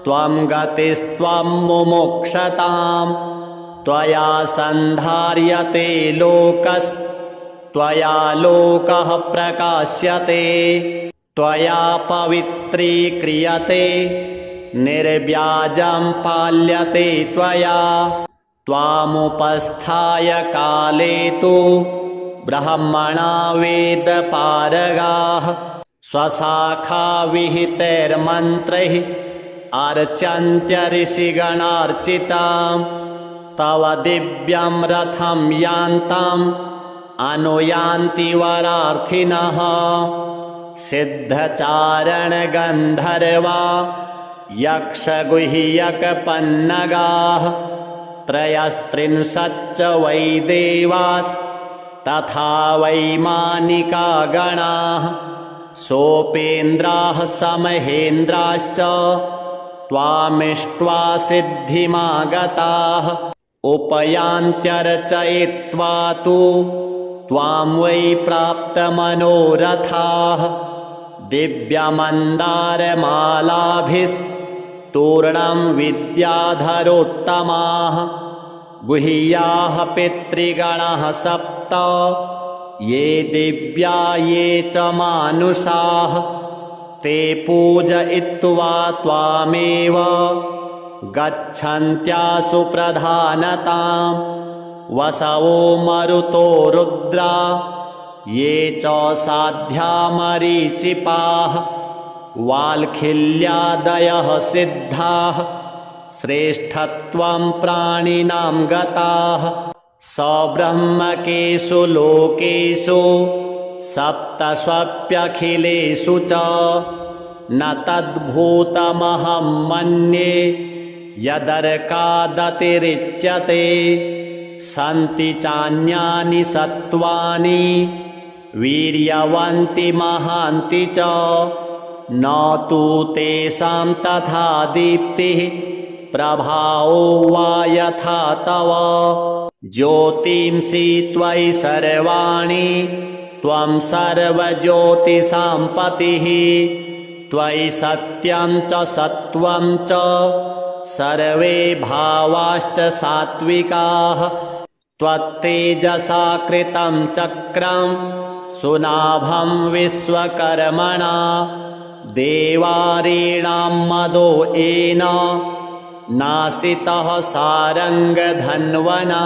त्वं गतिस्त्वं मुमुक्षतां त्वया सन्धार्यते लोकस्त्वया लोकः प्रकाश्यते त्वया पवित्रीक्रियते निर्व्याजं पाल्यते त्वया त्वामुपस्थाय काले तु ब्रह्मणा वेदपारगाः स्वशाखा विहितैर्मन्त्रैः अर्चन्त्य ऋषिगणार्चितां तव दिव्यं रथं यान्ताम् अनुयान्ति वरार्थिनः सिद्धचारणगन्धर्वा यक्षगुह्यकपन्नगाः त्रयस्त्रिंशच्च वै देवास्तथा वैमानिका गणाः सोपेन्द्राः समहेन्द्राश्च त्वामिष्ट्वा सिद्धिमागताः उपयान्त्यर्चयित्वा तु त्वां वै प्राप्तमनोरथाः दिव्यमन्दारमालाभिस्तूर्णं विद्याधरोत्तमाः गुह्याः पितृगणाः सप्त ये दिव्या ये च मानुषाः ते पूजयित्वा त्वामेव गच्छन्त्यासु प्रधानतां वसवो मरुतो रुद्रा ये च साध्या मरीचिपाः वाल्खिल्यादयः सिद्धाः श्रेष्ठत्वं प्राणिनां गताः सब्रह्मकेषु लोकेषु सप्तष्वप्यखिलेषु च न तद्भूतमहं मन्ये यदर्कादतिरिच्यते सन्ति चान्यानि सत्त्वानि वीर्यवन्ति महान्ति च न तु तेषां तथा दीप्तिः प्रभावो वा यथा तव ज्योतिंषि त्वयि सर्वाणि त्वं सर्वज्योतिषां पतिः त्वयि सत्यं च सत्त्वं च सर्वे भावाश्च सात्विकाः त्वत्तेजसा कृतं चक्रं सुनाभं विश्वकर्मणा देवारीणां मदो येन नासितः सारङ्गधन्वना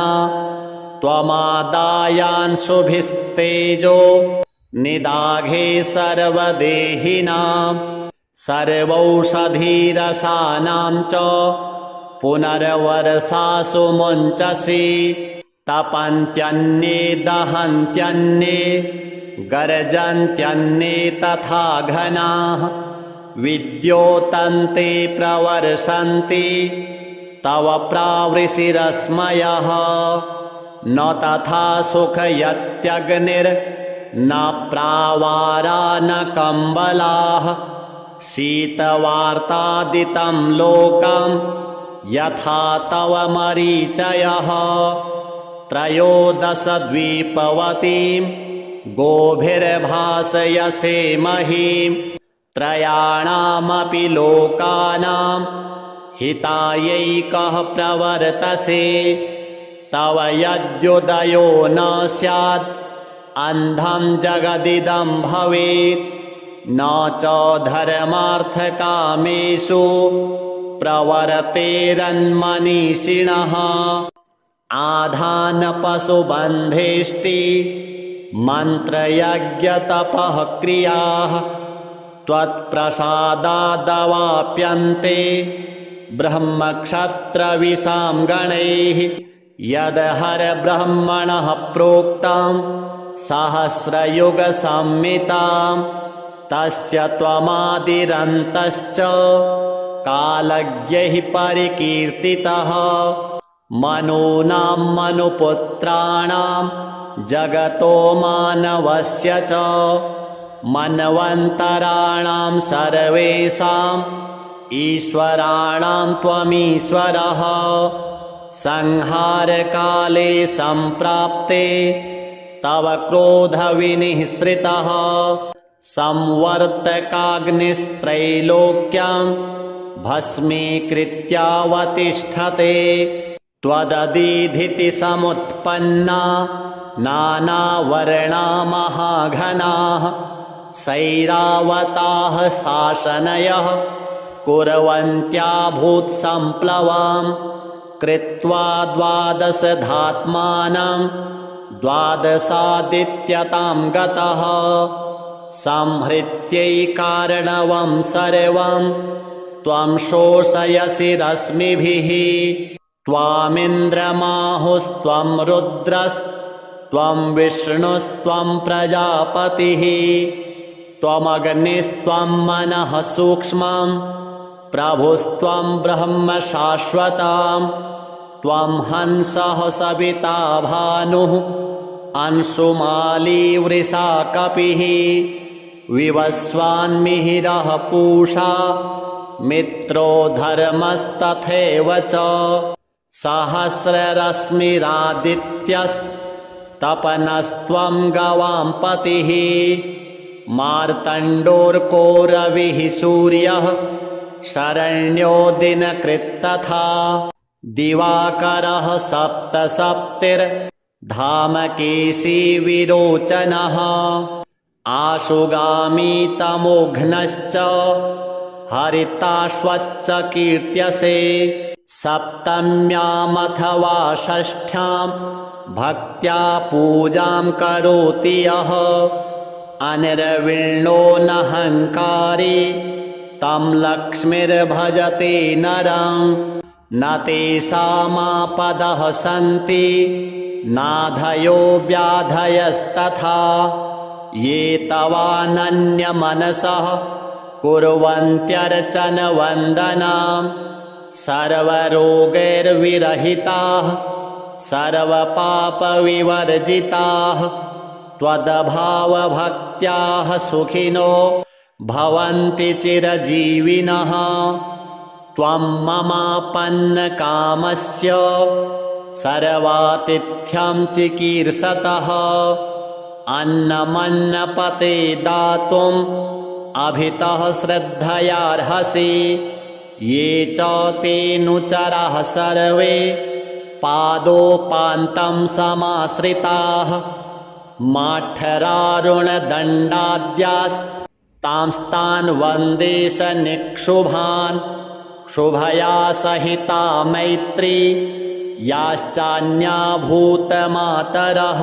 त्वमादायांशुभिस्तेजो निदाघे सर्वदेहिनां सर्वौषधीरसानां च पुनर्वर्षासु मुञ्चसि तपन्त्यन्ये दहन्त्यन्ये गर्जन्त्यन्ये तथा घनाः विद्योतन्ते प्रवर्षन्ति तव प्रावृषिरश्मयः न तथा सुखयत्यग्निर्न प्रावारा न कम्बलाः शीतवार्तादितं लोकं यथा तव मरीचयः त्रयोदशद्वीपवतीं गोभिर्भासयसे महीं त्रयाणामपि लोकानां हितायैकः प्रवर्तसे तव यद्युदयो न स्यात् अन्धं जगदिदं भवेत् न च धर्मार्थकामेषु प्रवर्तेरन्मनीषिणः आधानपशुबन्धेष्टि मन्त्रयज्ञतपः क्रियाः त्वत्प्रसादादवाप्यन्ते ब्रह्मक्षत्रविशां गणैः यदहरब्रह्मणः प्रोक्तं सहस्रयुगसंहितां तस्य त्वमादिरन्तश्च कालज्ञैः परिकीर्तितः मनूनां मनुपुत्राणां जगतो मानवस्य च मन्वन्तराणां सर्वेषाम् ईश्वराणां त्वमीश्वरः संहारकाले सम्प्राप्ते तव क्रोधविनिःसृतः संवर्तकाग्निस्त्रैलोक्यं भस्मीकृत्यावतिष्ठते त्वदधीधिति समुत्पन्ना नानावर्णा महाघनाः सैरावताः शासनयः कुर्वन्त्या भूत्सम्प्लवं कृत्वा द्वादशधात्मानं द्वादशादित्यतां गतः संहृत्यैकार्णवं सर्वं त्वं शोषयसि रश्मिभिः त्वामिन्द्रमाहुस्त्वं रुद्रस्त्वं विष्णुस्त्वं प्रजापतिः त्वमग्निस्त्वं मनः सूक्ष्मं प्रभुस्त्वं ब्रह्म शाश्वतं त्वं हंसः सविता भानुः अंशुमाली वृषा कपिः विवस्वान्मिहिरः पूषा मित्रो धर्मस्तथैव च सहस्ररश्मिरादित्यस्तपनस्त्वं गवां पतिः मार्तण्डोर्कोरविः सूर्यः शरण्यो दिनकृत्तथा दिवाकरः सप्तसप्तिर्धामकेशी विरोचनः आशुगामी तमोघ्नश्च हरिताश्वच्च कीर्त्यसे सप्तम्यामथवा षष्ठ्यां भक्त्या पूजां करोति यः अनिर्विण्णो नहङ्कारी तं लक्ष्मीर्भजते नरं न तेषामापदः सन्ति नाधयो व्याधयस्तथा ये तवानन्यमनसः कुर्वन्त्यर्चनवन्दनां सर्वरोगैर्विरहिताः सर्वपापविवर्जिताः त्वद्भावभक्त्याः सुखिनो भवन्ति चिरजीविनः त्वं ममापन्नकामस्य सर्वातिथ्यं चिकीर्षतः अन्नमन्नपते दातुम् अभितः श्रद्धयार्हसि ये च तेऽनुचराः सर्वे पादोपान्तं समाश्रिताः माठरारुणदण्डाद्यास्तांस्तान् वन्दे सनिक्षुभान् शुभया सहिता मैत्री याश्चान्या भूतमातरः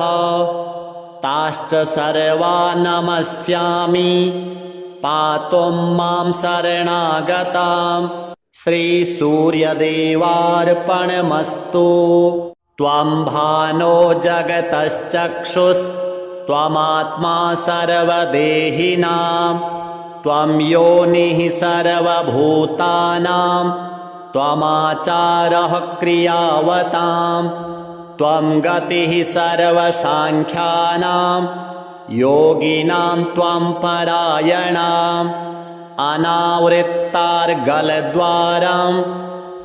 ताश्च सर्वा नमस्यामि पातुं मां शरणागताम्। श्रीसूर्यदेवार्पणमस्तु। त्वं भानो जगतश्चक्षुस्त्वमात्मा सर्वदेहिनां। त्वं योनिः सर्वभूतानां। त्वमाचारः क्रियावतां। त्वं गतिः सर्वसाङ्ख्यानां। योगिनां त्वं परायणाम्। अनावृत्तार्गलद्वारं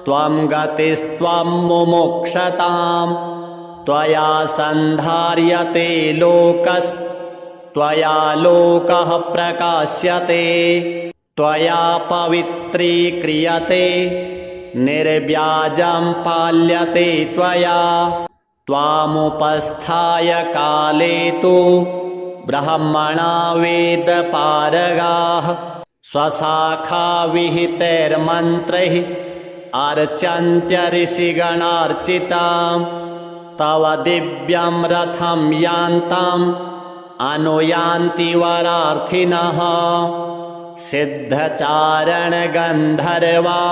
त्वं गतिस्त्वं मुमुक्षताम्। त्वया सन्धार्यते लोकस्त्वया लोकः प्रकाश्यते। त्वया पवित्रीक्रियते निर्व्याजं पाल्यते त्वया। त्वामुपस्थाय काले तु ब्रह्मणा वेदपारगाः स्वशाखाविहितैर्मन्त्रैः अर्चन्त्य ऋषिगणार्चिताम्। तव दिव्यं रथं यान्तम् अनुयान्ति वरार्थिनः। सिद्धचारणगन्धर्वा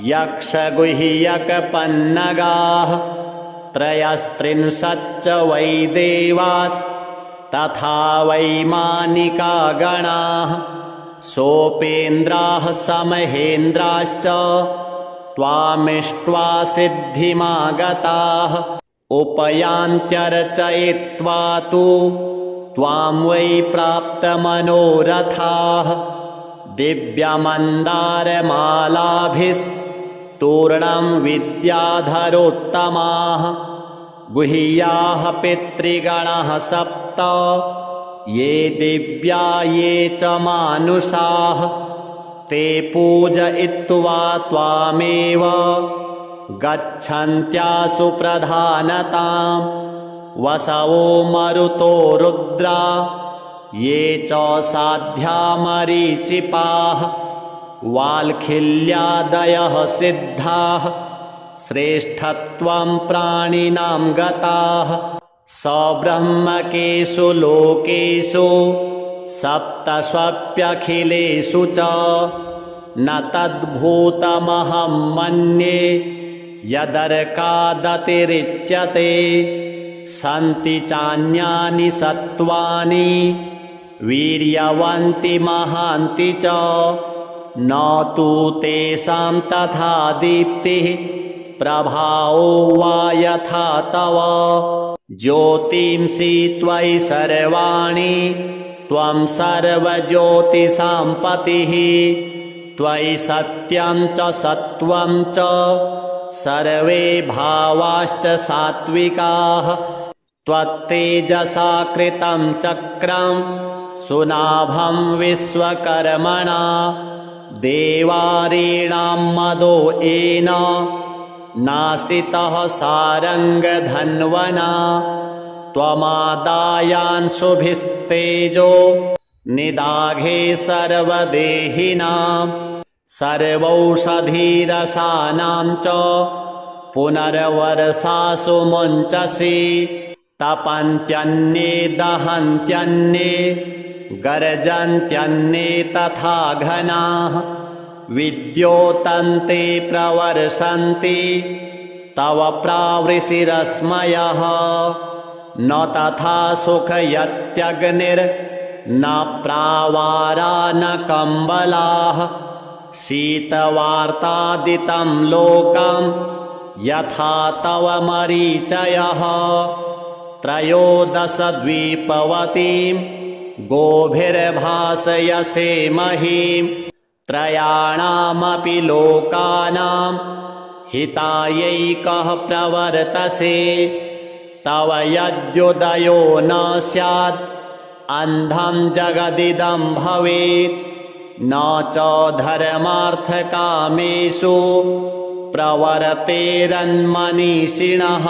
यक्षगुह्यकपन्नगाः त्रयस्त्रिंशच्च वै देवास्तथा वैमानिका गणाः। सोपेन्द्राः समहेन्द्राश्च त्वामिष्ट्वा सिद्धिमागताः। उपयान्त्यर्चयित्वा तु त्वां वै प्राप्तमनोरथाः। दिव्यमन्दारमालाभिस्तूर्णं विद्याधरोत्तमाः। गुह्याः पितृगणाः सप्त ये दिव्या ये च मानुषाः। ते पूजयित्वा त्वामेव गच्छन्त्यासु प्रधानताम्। वसवो मरुतो रुद्रा ये च साध्या मरीचिपाः। वाल्खिल्यादयः सिद्धाः श्रेष्ठत्वं प्राणिनां गताः। सब्रह्मकेषु लोकेषु सप्तष्वप्यखिलेषु च न तद्भूतमहं मन्ये यदर्कादतिरिच्यते। सन्ति चान्यानि सत्त्वानि वीर्यवन्ति महान्ति च न तु तेषां तथा दीप्तिः प्रभावो वा यथा तव। ज्योतिंषि त्वयि सर्वाणि त्वं सर्वज्योतिषां पतिः। त्वयि सत्यं च सत्त्वं च सर्वे भावाश्च सात्विकाः। त्वत्तेजसा कृतं चक्रं सुनाभं विश्वकर्मणा। देवारीणां मदो येन नासितः सारङ्गधन्वना। त्वमादायांशुभिस्तेजो निदाघे सर्वदेहिनां। सर्वौषधीरसानां च पुनर्वर्षासु मुञ्चसि। तपन्त्यन्ये दहन्त्यन्ये गर्जन्त्यन्ये तथा घनाः। विद्योतन्ते प्रवर्षन्ति तव प्रावृषिरश्मयः। न तथा सुखयत्यग्निर्न प्रावारा न कम्बलाः। शीतवार्तादितं लोकं यथा तव मरीचयः। त्रयोदशद्वीपवतीं गोभिर्भासयसे महीं। त्रयाणामपि लोकानां हितायैकः प्रवर्तसे। तव यद्युदयो न स्यात् अन्धं जगदिदं भवेत्। न च धर्मार्थकामेषु प्रवर्तेरन्मनीषिणः।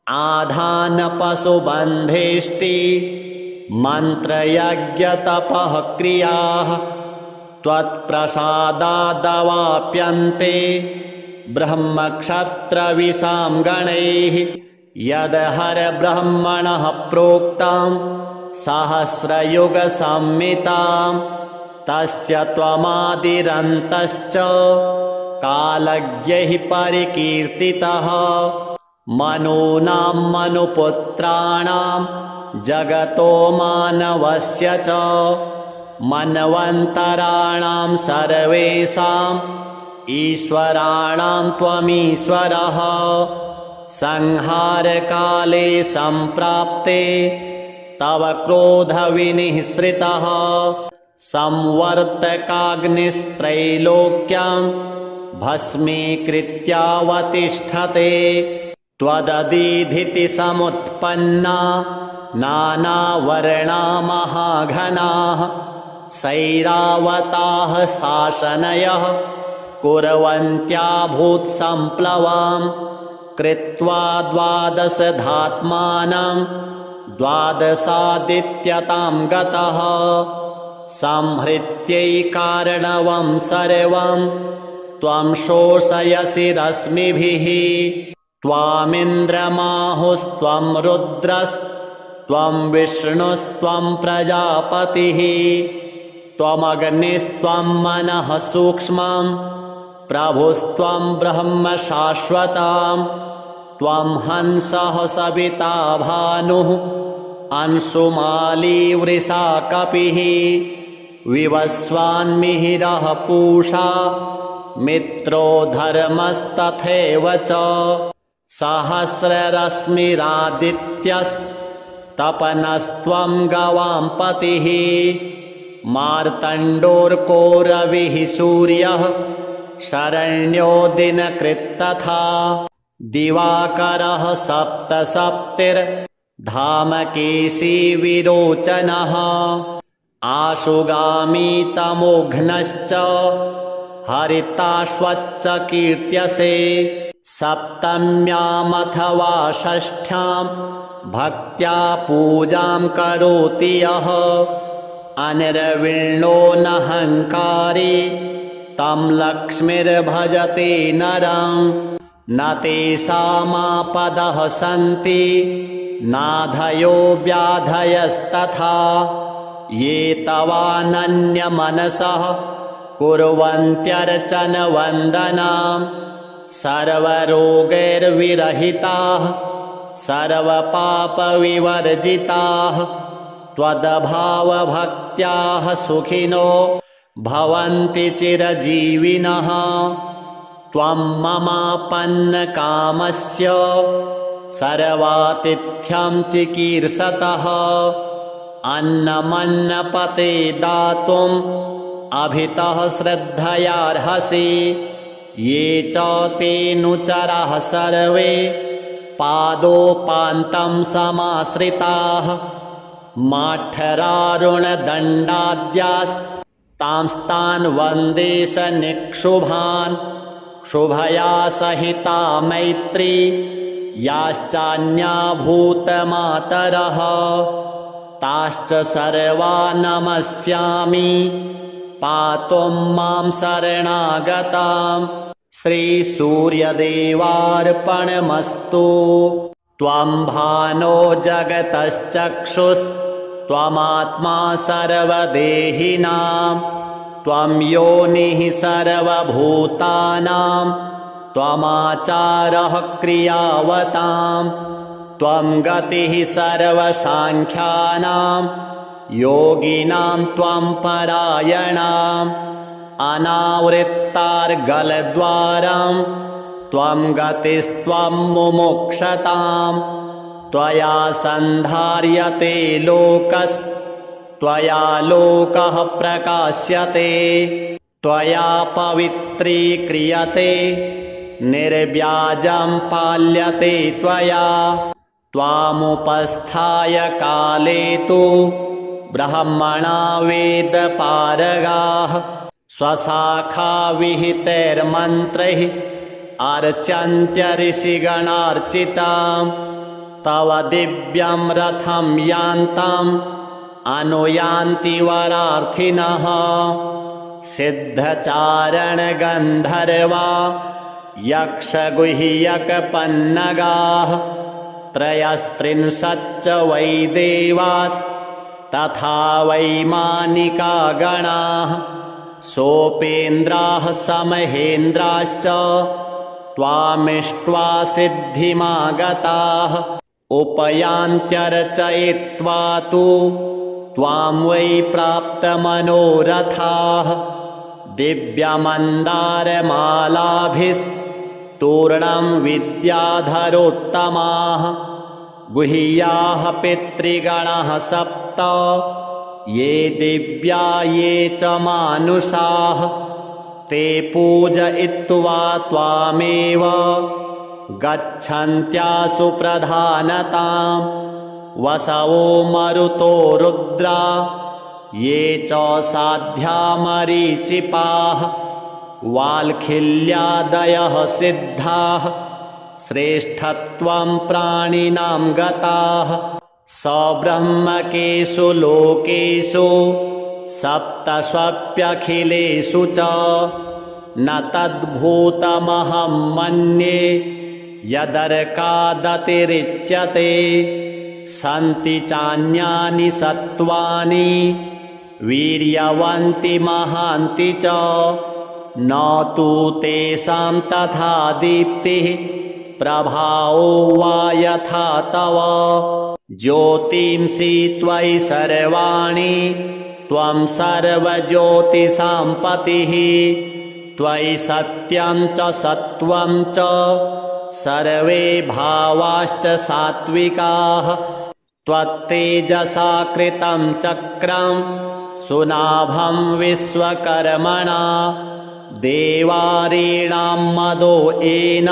आधानपशुबन्धेष्टि मन्त्रयज्ञतपः क्रियाः। त्वत्प्रसादादवाप्यन्ते ब्रह्मक्षत्रविशां गणैः। यदहरब्रह्मणः प्रोक्तं सहस्रयुगसंहिताम् तस्य त्वमादिरन्तश्च कालज्ञैः परिकीर्तितः मनूनां मनुपुत्राणां जगतो मानवस्य च मन्वन्तराणां सर्वेषाम् ईश्वराणां त्वमीश्वरः संहारकाले सम्प्राप्ते तव क्रोधविनिःसृतः संवर्तकाग्निस्त्रैलोक्यं भस्मीकृत्यावतिष्ठते त्वदधीधिति समुत्पन्ना नानावर्णा महाघनाः सैरावताः शासनयः कुर्वन्त्याभूत्सम्प्लवां कृत्वा द्वादशधात्मानं द्वादशादित्यतां गतः संहृत्यैकार्णवं सर्वं त्वं शोषयसि रश्मिभिः त्वामिन्द्रमाहुस्त्वं रुद्रस्त्वं विष्णुस्त्वं प्रजापतिः त्वमग्निस्त्वं मनः सूक्ष्मं प्रभुस्त्वं ब्रह्म शाश्वतं त्वं हंसः सविता भानुः अंशुमाली वृषा कपिः विवस्वान्मिहिरः पूषा मित्रो धर्मस्तथैव च सहस्ररश्मिरादित्यस्तपनस्त्वं गवां पतिः मार्तण्डोर्कोरविः सूर्यः शरण्यो दिनकृत्तथा दिवाकरः सप्तसप्तिर्धामकेशी विरोचनः आशुगामी तमोघ्नश्च हरिताश्वच्च कीर्त्यसे सप्तम्यामथवा षष्ठ्यां भक्त्या पूजां करोति यः अनिर्विण्णो नहङ्कारी तं लक्ष्मीर्भजते नरं न तेषामापदः सन्ति नाधयो व्याधयस्तथा ये तवानन्यमनसः कुर्वन्त्यर्चनवन्दनां सर्वरोगैर्विरहिताः सर्वपापविवर्जिताः त्वद्भावभक्त्याः सुखिनो भवन्ति चिरजीविनः त्वं ममापन्नकामस्य सर्वातिथ्यं चिकीर्षतः अन्नमन्नपते दातुम् अभितः श्रद्धयार्हसि ये च तेऽनुचराः सर्वे पादोपान्तं समाश्रिताः माठरारुणदण्डाद्यास्तांस्तान् वन्दे सनिक्षुभान् शुभया सहिता मैत्री याश्चान्या भूतमातरः ताश्च सर्वा नमस्यामि पातुं मां शरणागतां श्रीसूर्यदेवार्पणमस्तु त्वं भानो जगतश्चक्षुस्त्वमात्मा सर्वदेहिनां त्वं योनिः सर्वभूतानां त्वमाचारः क्रियावतां त्वं गतिः सर्वसाङ्ख्यानां योगिनां त्वं परायणाम् अनावृत्तार्गलद्वारं त्वं गतिस्त्वं मुमुक्षतां त्वया सन्धार्यते लोकस्त्वया लोकः प्रकाश्यते त्वया पवित्रीक्रियते निर्व्याजं पाल्यते त्वया त्वामुपस्थाय काले तु ब्रह्मणा वेदपारगाः स्वशाखा विहितैर्मन्त्रैः अर्चन्त्य ऋषिगणार्चितां तव दिव्यं रथं यान्तम् अनुयान्ति वरार्थिनः सिद्धचारणगन्धर्वा यक्षगुह्यकपन्नगाः त्रयस्त्रिंशच्च वै देवास् तथा वैमानिका गणाः सोपेन्द्राः समहेन्द्राश्च त्वामिष्ट्वा सिद्धिमागताः उपयान्त्यर्चयित्वा तु त्वां वै प्राप्तमनोरथाः दिव्यमन्दारमालाभिस्तूर्णं विद्याधरोत्तमाः गुह्याः पितृगणाः सप्त ये दिव्या ये च मानुषाः ते पूजयित्वा त्वामेव गच्छन्त्यासु प्रधानतां वसवो मरुतो रुद्रा ये च साध्या मरीचिपाः वाल्खिल्यादयः सिद्धाः श्रेष्ठत्वं प्राणिनां गताः सब्रह्मकेषु लोकेषु सप्तस्वप्यखिलेषु च न तद्भूतमहं मन्ये यदर्कादतिरिच्यते सन्ति चान्यानि सत्त्वानि वीर्यवन्ति महान्ति च न तु तेषां तथा दीप्तिः प्रभावो वा यथा तव ज्योतिंषि त्वयि सर्वाणि त्वं सर्वज्योतिषां पतिः त्वयि सत्यं च सत्त्वं च सर्वे भावाश्च सात्विकाः त्वत्तेजसा कृतं चक्रं सुनाभं विश्वकर्मणा देवारीणां मदो येन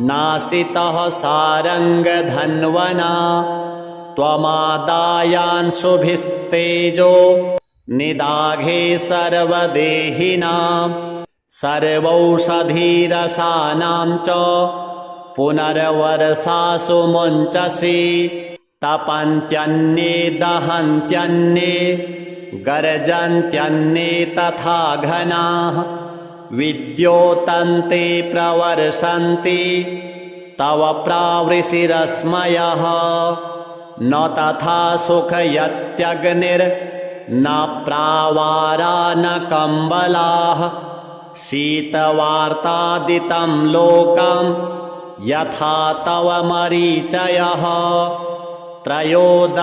नासितः सारङ्गधन्वना त्वमादायांशुभिस्तेजो निदाघे सर्वदेहिनां सर्वौषधीरसानां च पुनर्वर्षासु मुञ्चसि तपन्त्यन्ये दहन्त्यन्ये गर्जन्त्यन्ये तथा घनाः विद्योतन्ते प्रवर्षन्ति तव प्रावृषिरश्मयः न तथा सुखयत्यग्निर्न प्रावारा न कम्बलाः शीतवार्तादितं लोकं यथा तव मरीचयः त्रयोदशद्वीपवतीं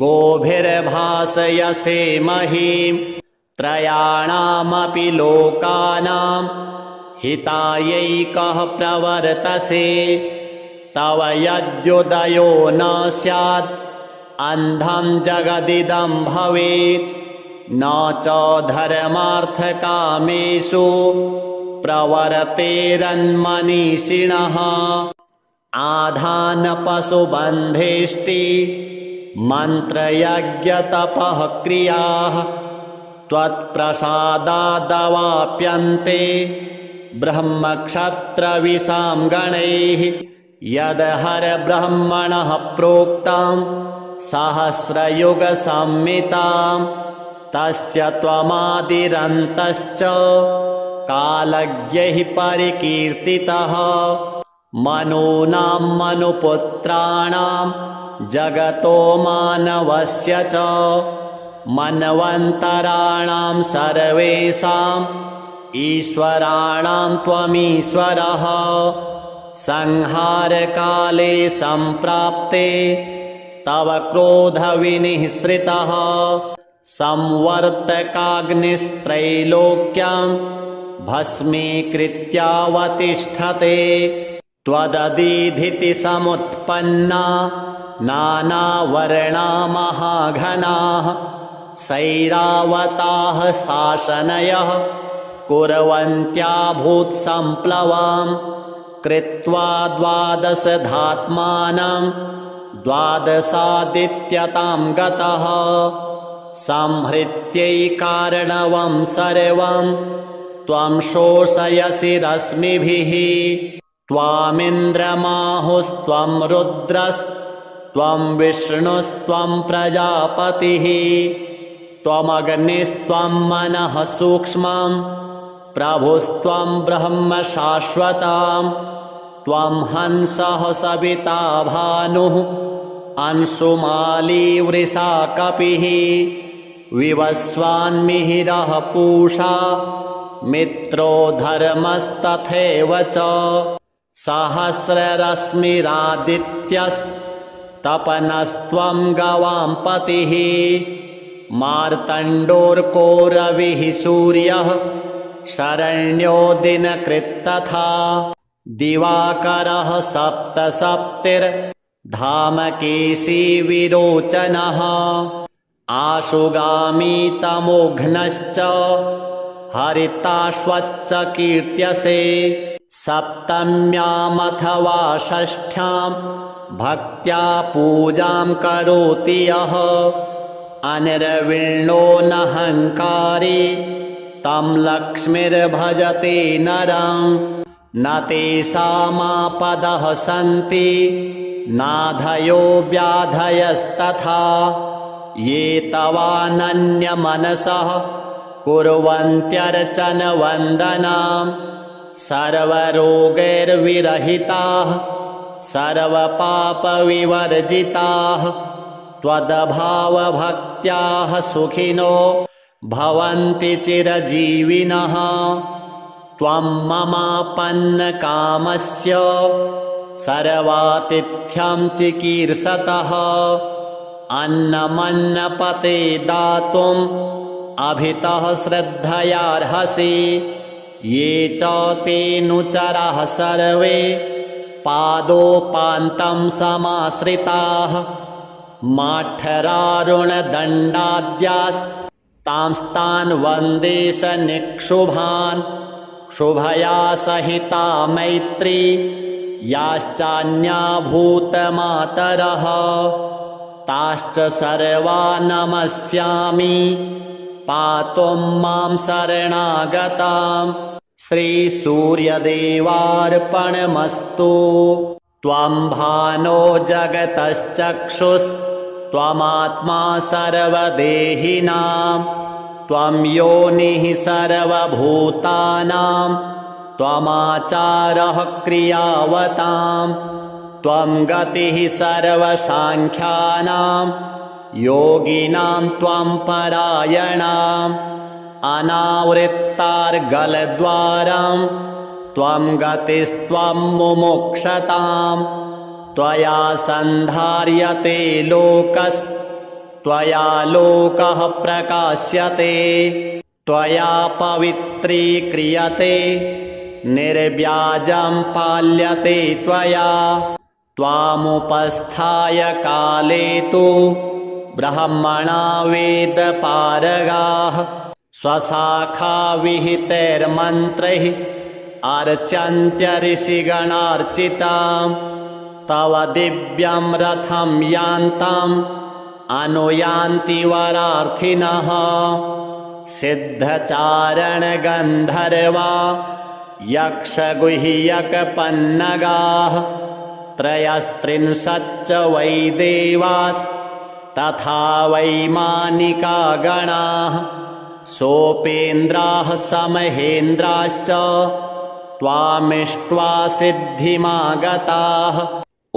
गोभिर्भासयसे महीं त्रयाणामपि लोकानां हितायैकः प्रवर्तसे तव यद्युदयो न स्यात् अन्धं जगदिदं भवेत् न च धर्मार्थकामेषु प्रवर्तेरन्मनीषिणः आधानपशुबन्धेष्टि मन्त्रयज्ञतपः क्रियाः त्वत्प्रसादादवाप्यन्ते ब्रह्मक्षत्रविशां गणैः यदहरब्रह्मणः प्रोक्तं सहस्रयुगसंहितां तस्य त्वमादिरन्तश्च कालज्ञैः परिकीर्तितः मनूनां मनुपुत्राणां जगतो मानवस्य च मन्वन्तराणां सर्वेषाम् ईश्वराणां त्वमीश्वरः संहारकाले सम्प्राप्ते तव क्रोधविनिःसृतः संवर्तकाग्निस्त्रैलोक्यं भस्मीकृत्यावतिष्ठते त्वदधीधिति समुत्पन्ना नानावर्णा महाघनाः सैरावताः शासनयः कुर्वन्त्या भूत्सम्प्लवं कृत्वा द्वादशधात्मानं द्वादशादित्यतां गतः संहृत्यैकार्णवं सर्वं त्वं शोषयसि रश्मिभिः त्वामिन्द्रमाहुस्त्वं रुद्रस्त्वं विष्णुस्त्वं प्रजापतिः त्वमग्निस्त्वं मनः सूक्ष्मं प्रभुस्त्वं ब्रह्म शाश्वतं त्वं हंसः सविता भानुः अंशुमाली वृषा कपिः विवस्वान्मिहिरः पूषा मित्रो धर्मस्तथैव च सहस्ररश्मिरादित्यस्तपनस्त्वं गवां पतिः मार्तण्डोर्कोरविः सूर्यः शरण्यो दिनकृत्तथा दिवाकरः सप्तसप्तिर्धामकेशी विरोचनः आशुगामी तमोघ्नश्च हरिताश्वच्च कीर्त्यसे सप्तम्यामथवा षष्ठ्यां भक्त्या पूजां करोति यः अनिर्विण्णो नहङ्कारी तं लक्ष्मीर्भजते नरं न तेषामापदः सन्ति नाधयो व्याधयस्तथा ये तवानन्यमनसः कुर्वन्त्यर्चनवन्दनां सर्वरोगैर्विरहिताः सर्वपापविवर्जिताः त्वद्भावभक्त्याः सुखिनो भवन्ति चिरजीविनः त्वं ममापन्नकामस्य सर्वातिथ्यं चिकीर्षतः अन्नमन्नपते दातुम् अभितः श्रद्धयार्हसि ये च तेऽनुचराः सर्वे पादोपान्तं समाश्रिताः माठरारुणदण्डाद्यास्तांस्तान् वन्दे सनिक्षुभान् शुभया सहिता मैत्री याश्चान्या भूतमातरः ताश्च सर्वा नमस्यामि पातुं मां शरणागतां श्रीसूर्यदेवार्पणमस्तु त्वं भानो जगतश्चक्षुस्त्वमात्मा सर्वदेहिनां त्वं योनिः सर्वभूतानां त्वमाचारः क्रियावतां त्वं गतिः सर्वसाङ्ख्यानां योगिनां त्वं परायणाम् अनावृत्तार्गलद्वारं त्वं गतिस्त्वं मुमुक्षतां त्वया सन्धार्यते लोकस्त्वया लोकः प्रकाश्यते त्वया पवित्रीक्रियते निर्व्याजं पाल्यते त्वया त्वामुपस्थाय काले तु ब्रह्मणा वेदपारगाः स्वशाखाविहितैर्मन्त्रैः अर्चन्त्य ऋषिगणार्चितां तव दिव्यं रथं यान्ताम् अनुयान्ति वरार्थिनः सिद्धचारणगन्धर्वा यक्षगुह्यकपन्नगाः त्रयस्त्रिंशच्च वै देवास्तथा वैमानिका गणाः सोपेन्द्राः समहेन्द्राश्च त्वामिष्ट्वा सिद्धिमागताः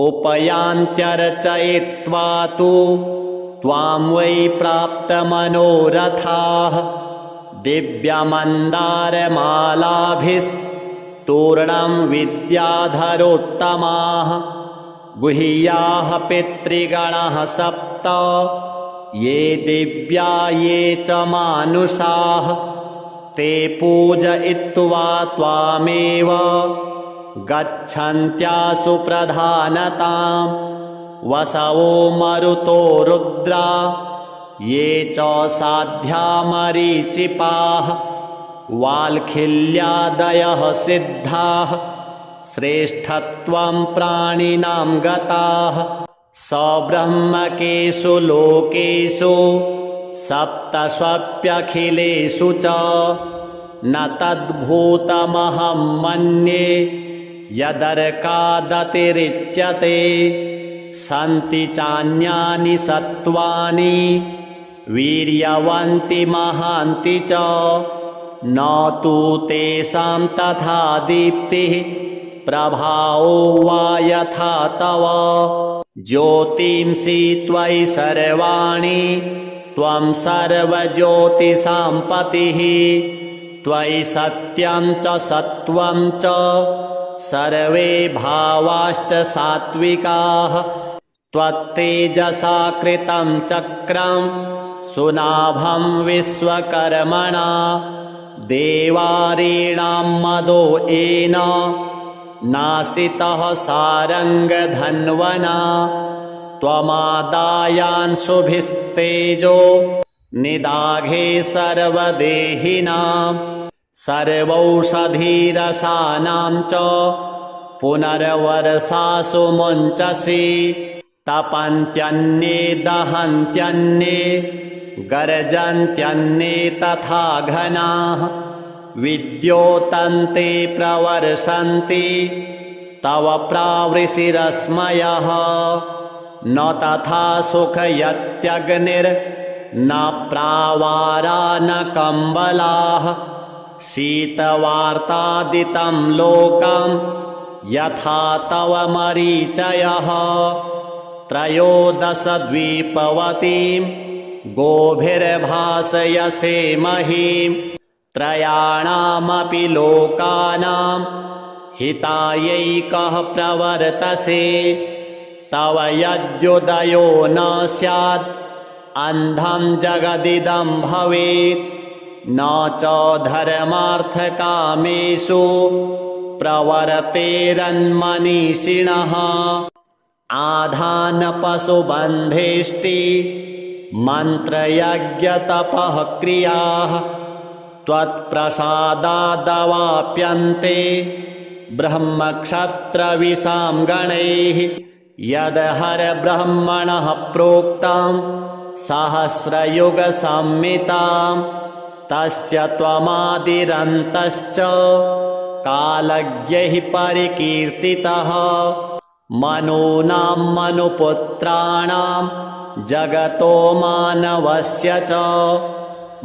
उपयान्त्यर्चयित्वा तु त्वां वै प्राप्तमनोरथाः दिव्यमन्दारमालाभिस्तूर्णं विद्याधरोत्तमाः गुह्याः पितृगणाः सप्त ये दिव्या ये च मानुषाः ते पूजयित्वा त्वामेव गच्छन्त्यासु प्रधानतां वसवो मरुतो रुद्रा ये च साध्या मरीचिपाः वाल्खिल्यादयः सिद्धाः श्रेष्ठत्वं प्राणिनां गताः सब्रह्मकेषु लोकेषु सप्तष्वप्यखिलेषु च न तद्भूतमहं मन्ये यदर्कादतिरिच्यते सन्ति चान्यानि सत्त्वानि वीर्यवन्ति महान्ति च न तु तेषां तथा दीप्तिः प्रभावो वा यथा तव ज्योतिंसि त्वयि सर्वाणि त्वं सर्वज्योतिषां पतिः त्वयि सत्यं च सत्वं च सर्वे भावाश्च सात्विकाः त्वत्तेजसा कृतं चक्रं सुनाभं विश्वकर्मणा देवारीणां मदो येन नासितः सारङ्गधन्वना त्वमादायान्शुभिस्तेजो निदाघे सर्वदेहिनां सर्वौषधीरसानां च पुनर्वर्षासु मुञ्चसि तपन्त्यन्ये दहन्त्यन्ये गर्जन्त्यन्ये तथा घनाः विद्योतन्ते प्रवर्षन्ति तव प्रावृषिरश्मयः न तथा सुखयत्यग्निर्न प्रावारा न कम्बलाः शीतवार्तादितं लोकं यथा तव मरीचयः त्रयोदशद्वीपवतीं गोभिर्भासयसे महीं त्रयाणामपि लोकानां हितायैकः प्रवर्तसे तव यद्युदयो न स्यात् अन्धं जगदिदं भवेत् न च धर्मार्थकामेषु प्रवर्तेरन्मनीषिणः आधानपशुबन्धेष्टि मन्त्रयज्ञतपः क्रियाः त्वत्प्रसादादवाप्यन्ते ब्रह्मक्षत्रविशां गणैः यदहरब्रह्मणः प्रोक्तं सहस्रयुगसंहितां तस्य त्वमादिरन्तश्च कालज्ञैः परिकीर्तितः मनूनां मनुपुत्राणां जगतो मानवस्य च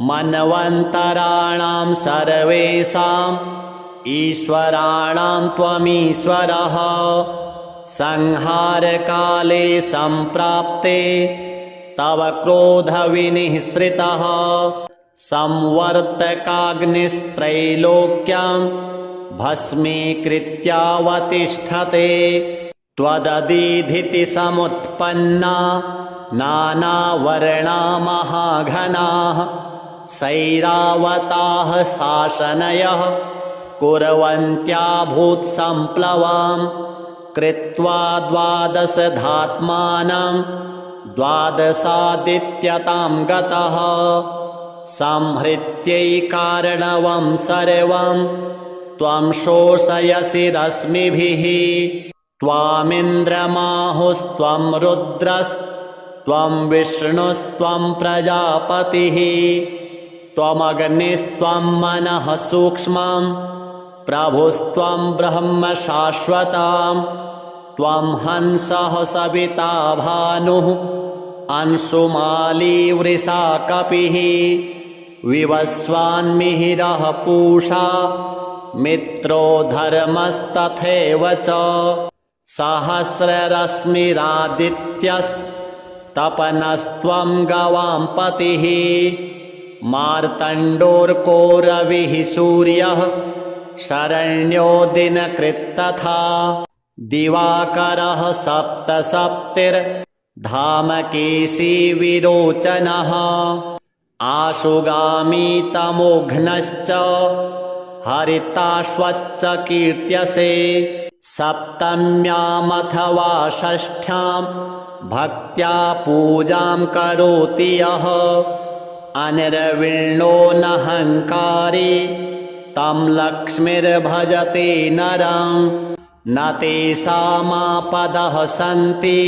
मन्वन्तराणां सर्वेषाम् ईश्वराणां त्वमीश्वरः संहारकाले सम्प्राप्ते तव क्रोधविनिःसृतः संवर्तकाग्निस्त्रैलोक्यं भस्मीकृत्यावतिष्ठते त्वदधीधिति समुत्पन्ना नानावर्णा महाघनाः सैरावताः शासनयः कुर्वन्त्या भूत्सम्प्लवां कृत्वा द्वादशधात्मानं द्वादशादित्यतां गतः संहृत्यैकार्णवं सर्वं त्वं शोषयसि रश्मिभिः त्वामिन्द्रमाहुस्त्वं रुद्रस्त्वं विष्णुस्त्वं प्रजापतिः त्वमग्निस्त्वं मनः सूक्ष्मं प्रभुस्त्वं ब्रह्म शाश्वतं त्वं हंसः सविता भानुः अंशुमाली वृषा कपिः विवस्वान्मिहिरः पूषा मित्रो धर्मस्तथैव च सहस्ररश्मिरादित्यस्तपनस्त्वं गवां पतिः मार्तण्डोर्कोरविः सूर्यः शरण्यो दिनकृत्तथा दिवाकरः सप्तसप्तिर्धामकेशी विरोचनः आशुगामी तमोघ्नश्च हरिताश्वच्च कीर्त्यसे सप्तम्यामथवा षष्ठ्यां भक्त्या पूजां करोति यः अनिर्विण्णो नहङ्कारी तं लक्ष्मीर्भजते नरं न तेषामापदः सन्ति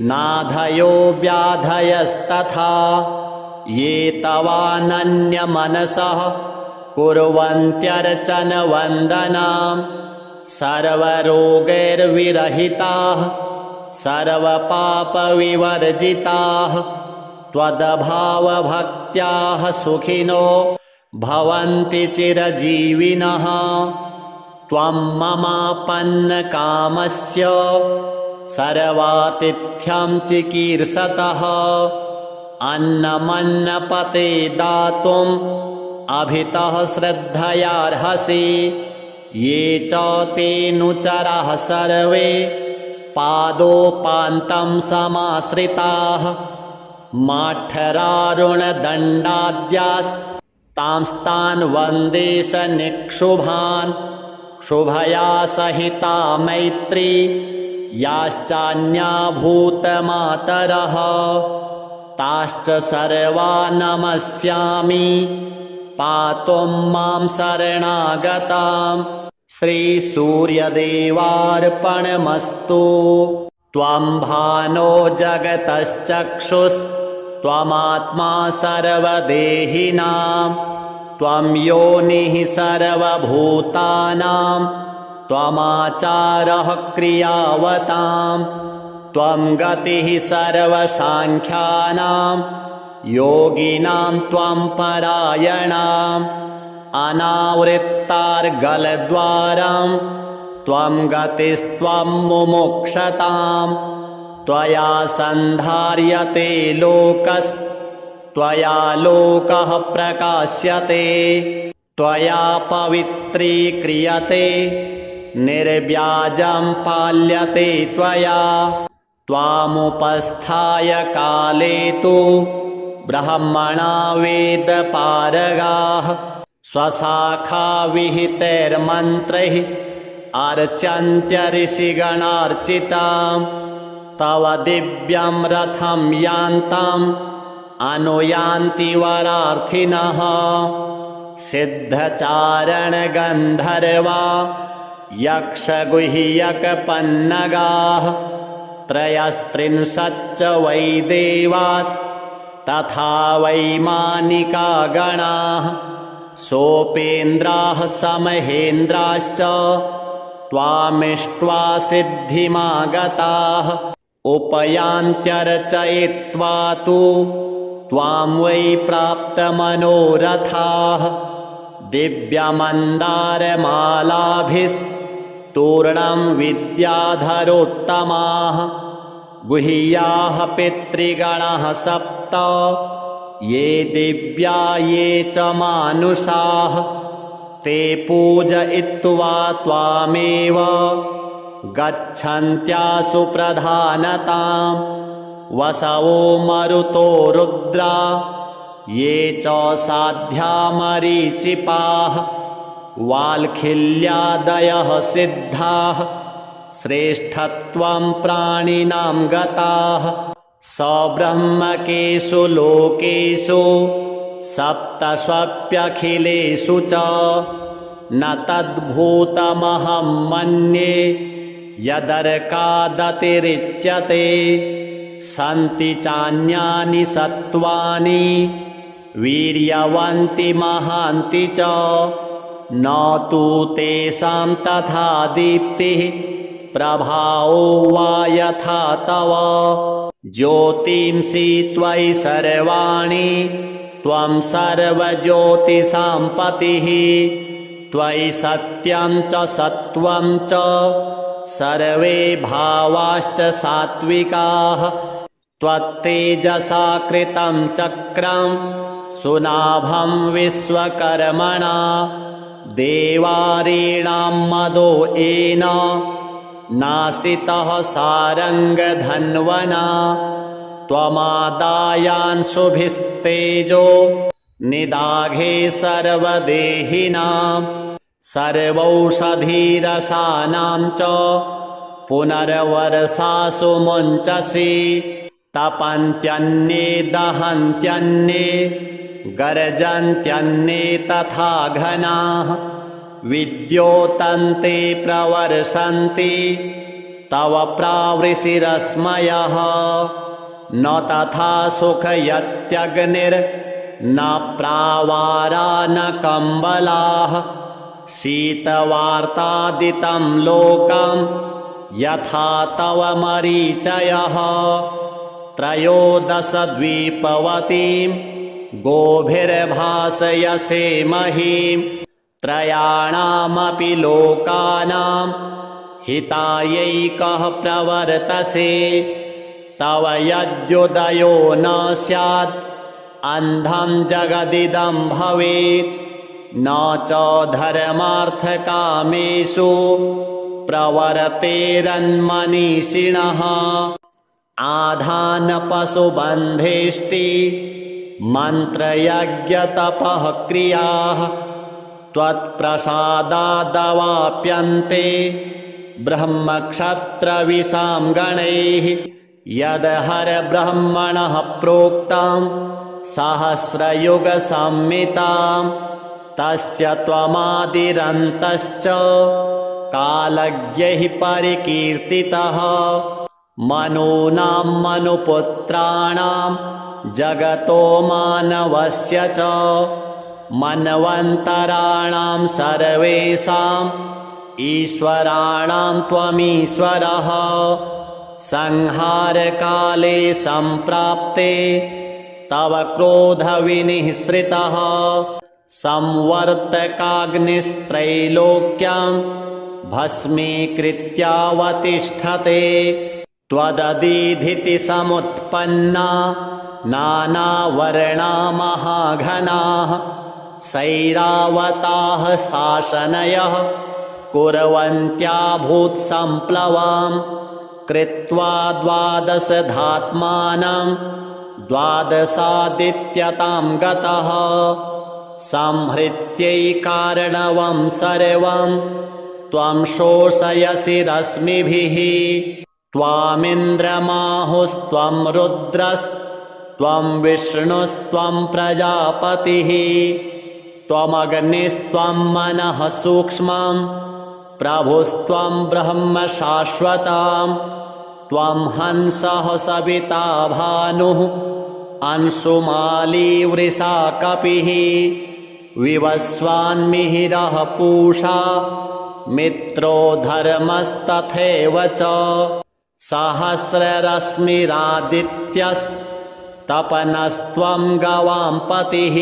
नाधयो व्याधयस्तथा ये तवानन्यमनसः कुर्वन्त्यर्चनवन्दनां सर्वरोगैर्विरहिताः सर्वपापविवर्जिताः त्वदभावभक्त्याः सुखिनो भवन्ति चिरजीविनः त्वं ममापन्नकामस्य सर्वातिथ्यं चिकीर्षतः अन्नमन्नपते दातुम् अभितः श्रद्धयार्हसि ये च तेऽनुचराः सर्वे पादोपान्तं समाश्रिताः माठरारुणदण्डाद्यास्तांस्तान् वन्दे सनिक्षुभान् शुभया सहिता मैत्री याश्चान्या भूतमातरः ताश्च सर्वा नमस्यामि पातुं मां शरणागताम् श्रीसूर्यदेवार्पणमस्तु त्वं भानो जगतश्चक्षुस्त्वमात्मा सर्वदेहिनां त्वं योनिः सर्वभूतानां त्वमाचारः क्रियावतां त्वं गतिः सर्वसाङ्ख्यानां योगिनां त्वं परायणाम् अनावृत्तार्गलद्वारं त्वं गतिस्त्वं मुमुक्षतां त्वया सन्धार्यते लोकस्त्वया लोकः प्रकाश्यते त्वया पवित्रीक्रियते निर्व्याजं पाल्यते त्वया त्वामुपस्थाय काले तु ब्रह्मणा वेदपारगाः स्वशाखा विहितैर्मन्त्रैः अर्चन्त्य ऋषिगणार्चितां तव दिव्यं रथं यान्तम् अनुयान्ति वरार्थिनः सिद्धचारणगन्धर्वा यक्षगुह्यकपन्नगाः त्रयस्त्रिंशच्च वै देवास्तथा वैमानिका गणाः सोपेन्द्राः समहेन्द्राश्च त्वामिष्ट्वा सिद्धिमागताः उपयान्त्यर्चयित्वा तु त्वां वै प्राप्तमनोरथाः दिव्यमन्दारमालाभिस्तूर्णं विद्याधरोत्तमाः गुह्याः पितृगणाः सप्त ये दिव्या ये च मानुषाः ते पूजयित्वा त्वामेव गच्छन्त्यासु प्रधानतां वसवो मरुतो रुद्रा ये च साध्या मरीचिपाः वाल्खिल्यादयः सिद्धाः श्रेष्ठत्वं प्राणिनां गताः सब्रह्मकेषु लोकेषु सप्तस्वप्यखिलेषु च न तद्भूतमहं मन्ये यदर्कादतिरिच्यते सन्ति चान्यानि सत्त्वानि वीर्यवन्ति महान्ति च न तु तेषां तथा दीप्तिः प्रभावो वा यथा तव ज्योतिंषि त्वयि सर्वाणि त्वं सर्वज्योतिषां पतिः त्वयि सत्यं च सत्त्वं च सर्वे भावाश्च सात्विकाः त्वत्तेजसा कृतं चक्रं सुनाभं विश्वकर्मणा देवारीणां मदो येन नासितः सारङ्गधन्वना त्वमादायान्शुभिस्तेजो निदाघे सर्वदेहिनां सर्वौषधीरसानां च पुनर्वर्षासु मुञ्चसि तपन्त्यन्ये दहन्त्यन्ये गर्जन्त्यन्ये तथा घनाः विद्योतन्ते प्रवर्षन्ति तव प्रावृषिरश्मयः न तथा सुखयत्यग्निर्न प्रावारा न कम्बलाः शीतवार्तादितं लोकं यथा तव मरीचयः त्रयोदशद्वीपवतीं गोभिर्भासयसे महीं त्रयाणामपि लोकानां हितायैकः प्रवर्तसे तव यद्युदयो न स्यात् अन्धं जगदिदं भवेत् न च धर्मार्थकामेषु प्रवर्तेरन्मनीषिणः आधानपशुबन्धेष्टि मन्त्रयज्ञतपः क्रियाः त्वत्प्रसादादवाप्यन्ते ब्रह्मक्षत्रविशां गणैः यदहरब्रह्मणः प्रोक्तां सहस्रयुगसंहितां तस्य त्वमादिरन्तश्च कालज्ञैः परिकीर्तितः मनूनां मनुपुत्राणां जगतो मानवस्य च मन्वन्तराणां सर्वेषाम् ईश्वराणां त्वमीश्वरः संहारकाले सम्प्राप्ते तव क्रोधविनिःसृतः संवर्तकाग्निस्त्रैलोक्यं भस्मीकृत्यावतिष्ठते त्वदधीधिति समुत्पन्ना नानावर्णा महाघनाः सैरावताः शासनयः कुर्वन्त्या भूत्सम्प्लवां कृत्वा द्वादशधात्मानं द्वादशादित्यतां गतः संहृत्यैकार्णवं सर्वं त्वं शोषयसि रश्मिभिः त्वामिन्द्रमाहुस्त्वं रुद्रस्त्वं विष्णुस्त्वं प्रजापतिः त्वमग्निस्त्वं मनः सूक्ष्मं प्रभुस्त्वं ब्रह्म शाश्वतं त्वं हंसः सविता भानुः अंशुमाली वृषा कपिः विवस्वान्मिहिरः पूषा मित्रो धर्मस्तथैव च सहस्ररश्मिरादित्यस्तपनस्त्वं गवां पतिः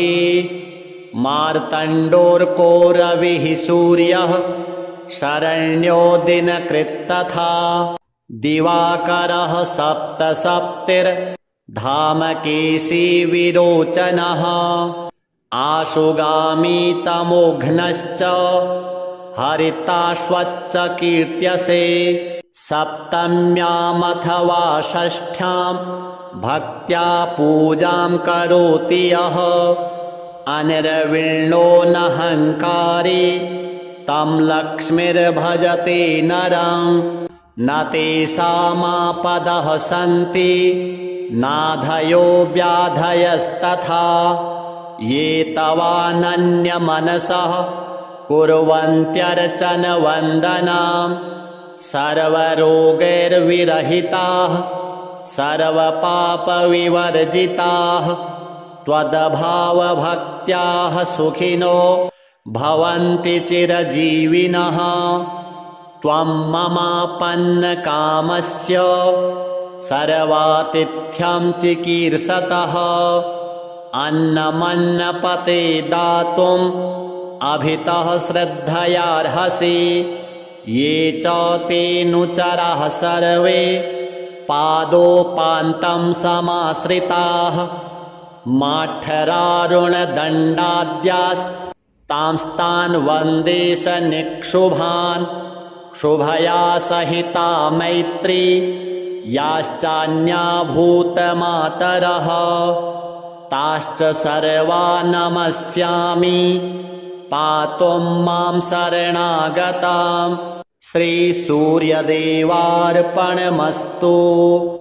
मार्तण्डोऽर्को रविः सूर्यः शरण्यो दिनकृत्तथा दिवाकरः सप्तसप्तिर्धामकेशी विरोचनः आशुगामी तमोघ्नश्च हरिताश्वच्च कीर्त्यसे सप्तम्यामथवा षष्ठ्यां भक्त्या पूजां करोति यः अनिर्विण्णो नहङ्कारी तं लक्ष्मीर्भजते नरं न तेषामापदः सन्ति नाधयो व्याधयस्तथा ये तवानन्यमनसः कुर्वन्त्यर्चनवन्दनां सर्वरोगैर्विरहिताः सर्वपापविवर्जिताः त्वद्भावभक्त्याः सुखिनो भवन्ति चिरजीविनः त्वं ममापन्नकामस्य सर्वातिथ्यं चिकीर्षतः अन्नमन्नपते दातुम् अभितः श्रद्धयार्हसि ये च तेऽनुचराः सर्वे पादोपान्तं समाश्रिताः माठरारुणदण्डाद्यास्तांस्तान् वन्दे सनिक्षुभान् शुभया सहिता मैत्री याश्चान्या भूतमातरः ताश्च सर्वा नमस्यामि पातुं मां शरणागतां श्रीसूर्यदेवार्पणमस्तु।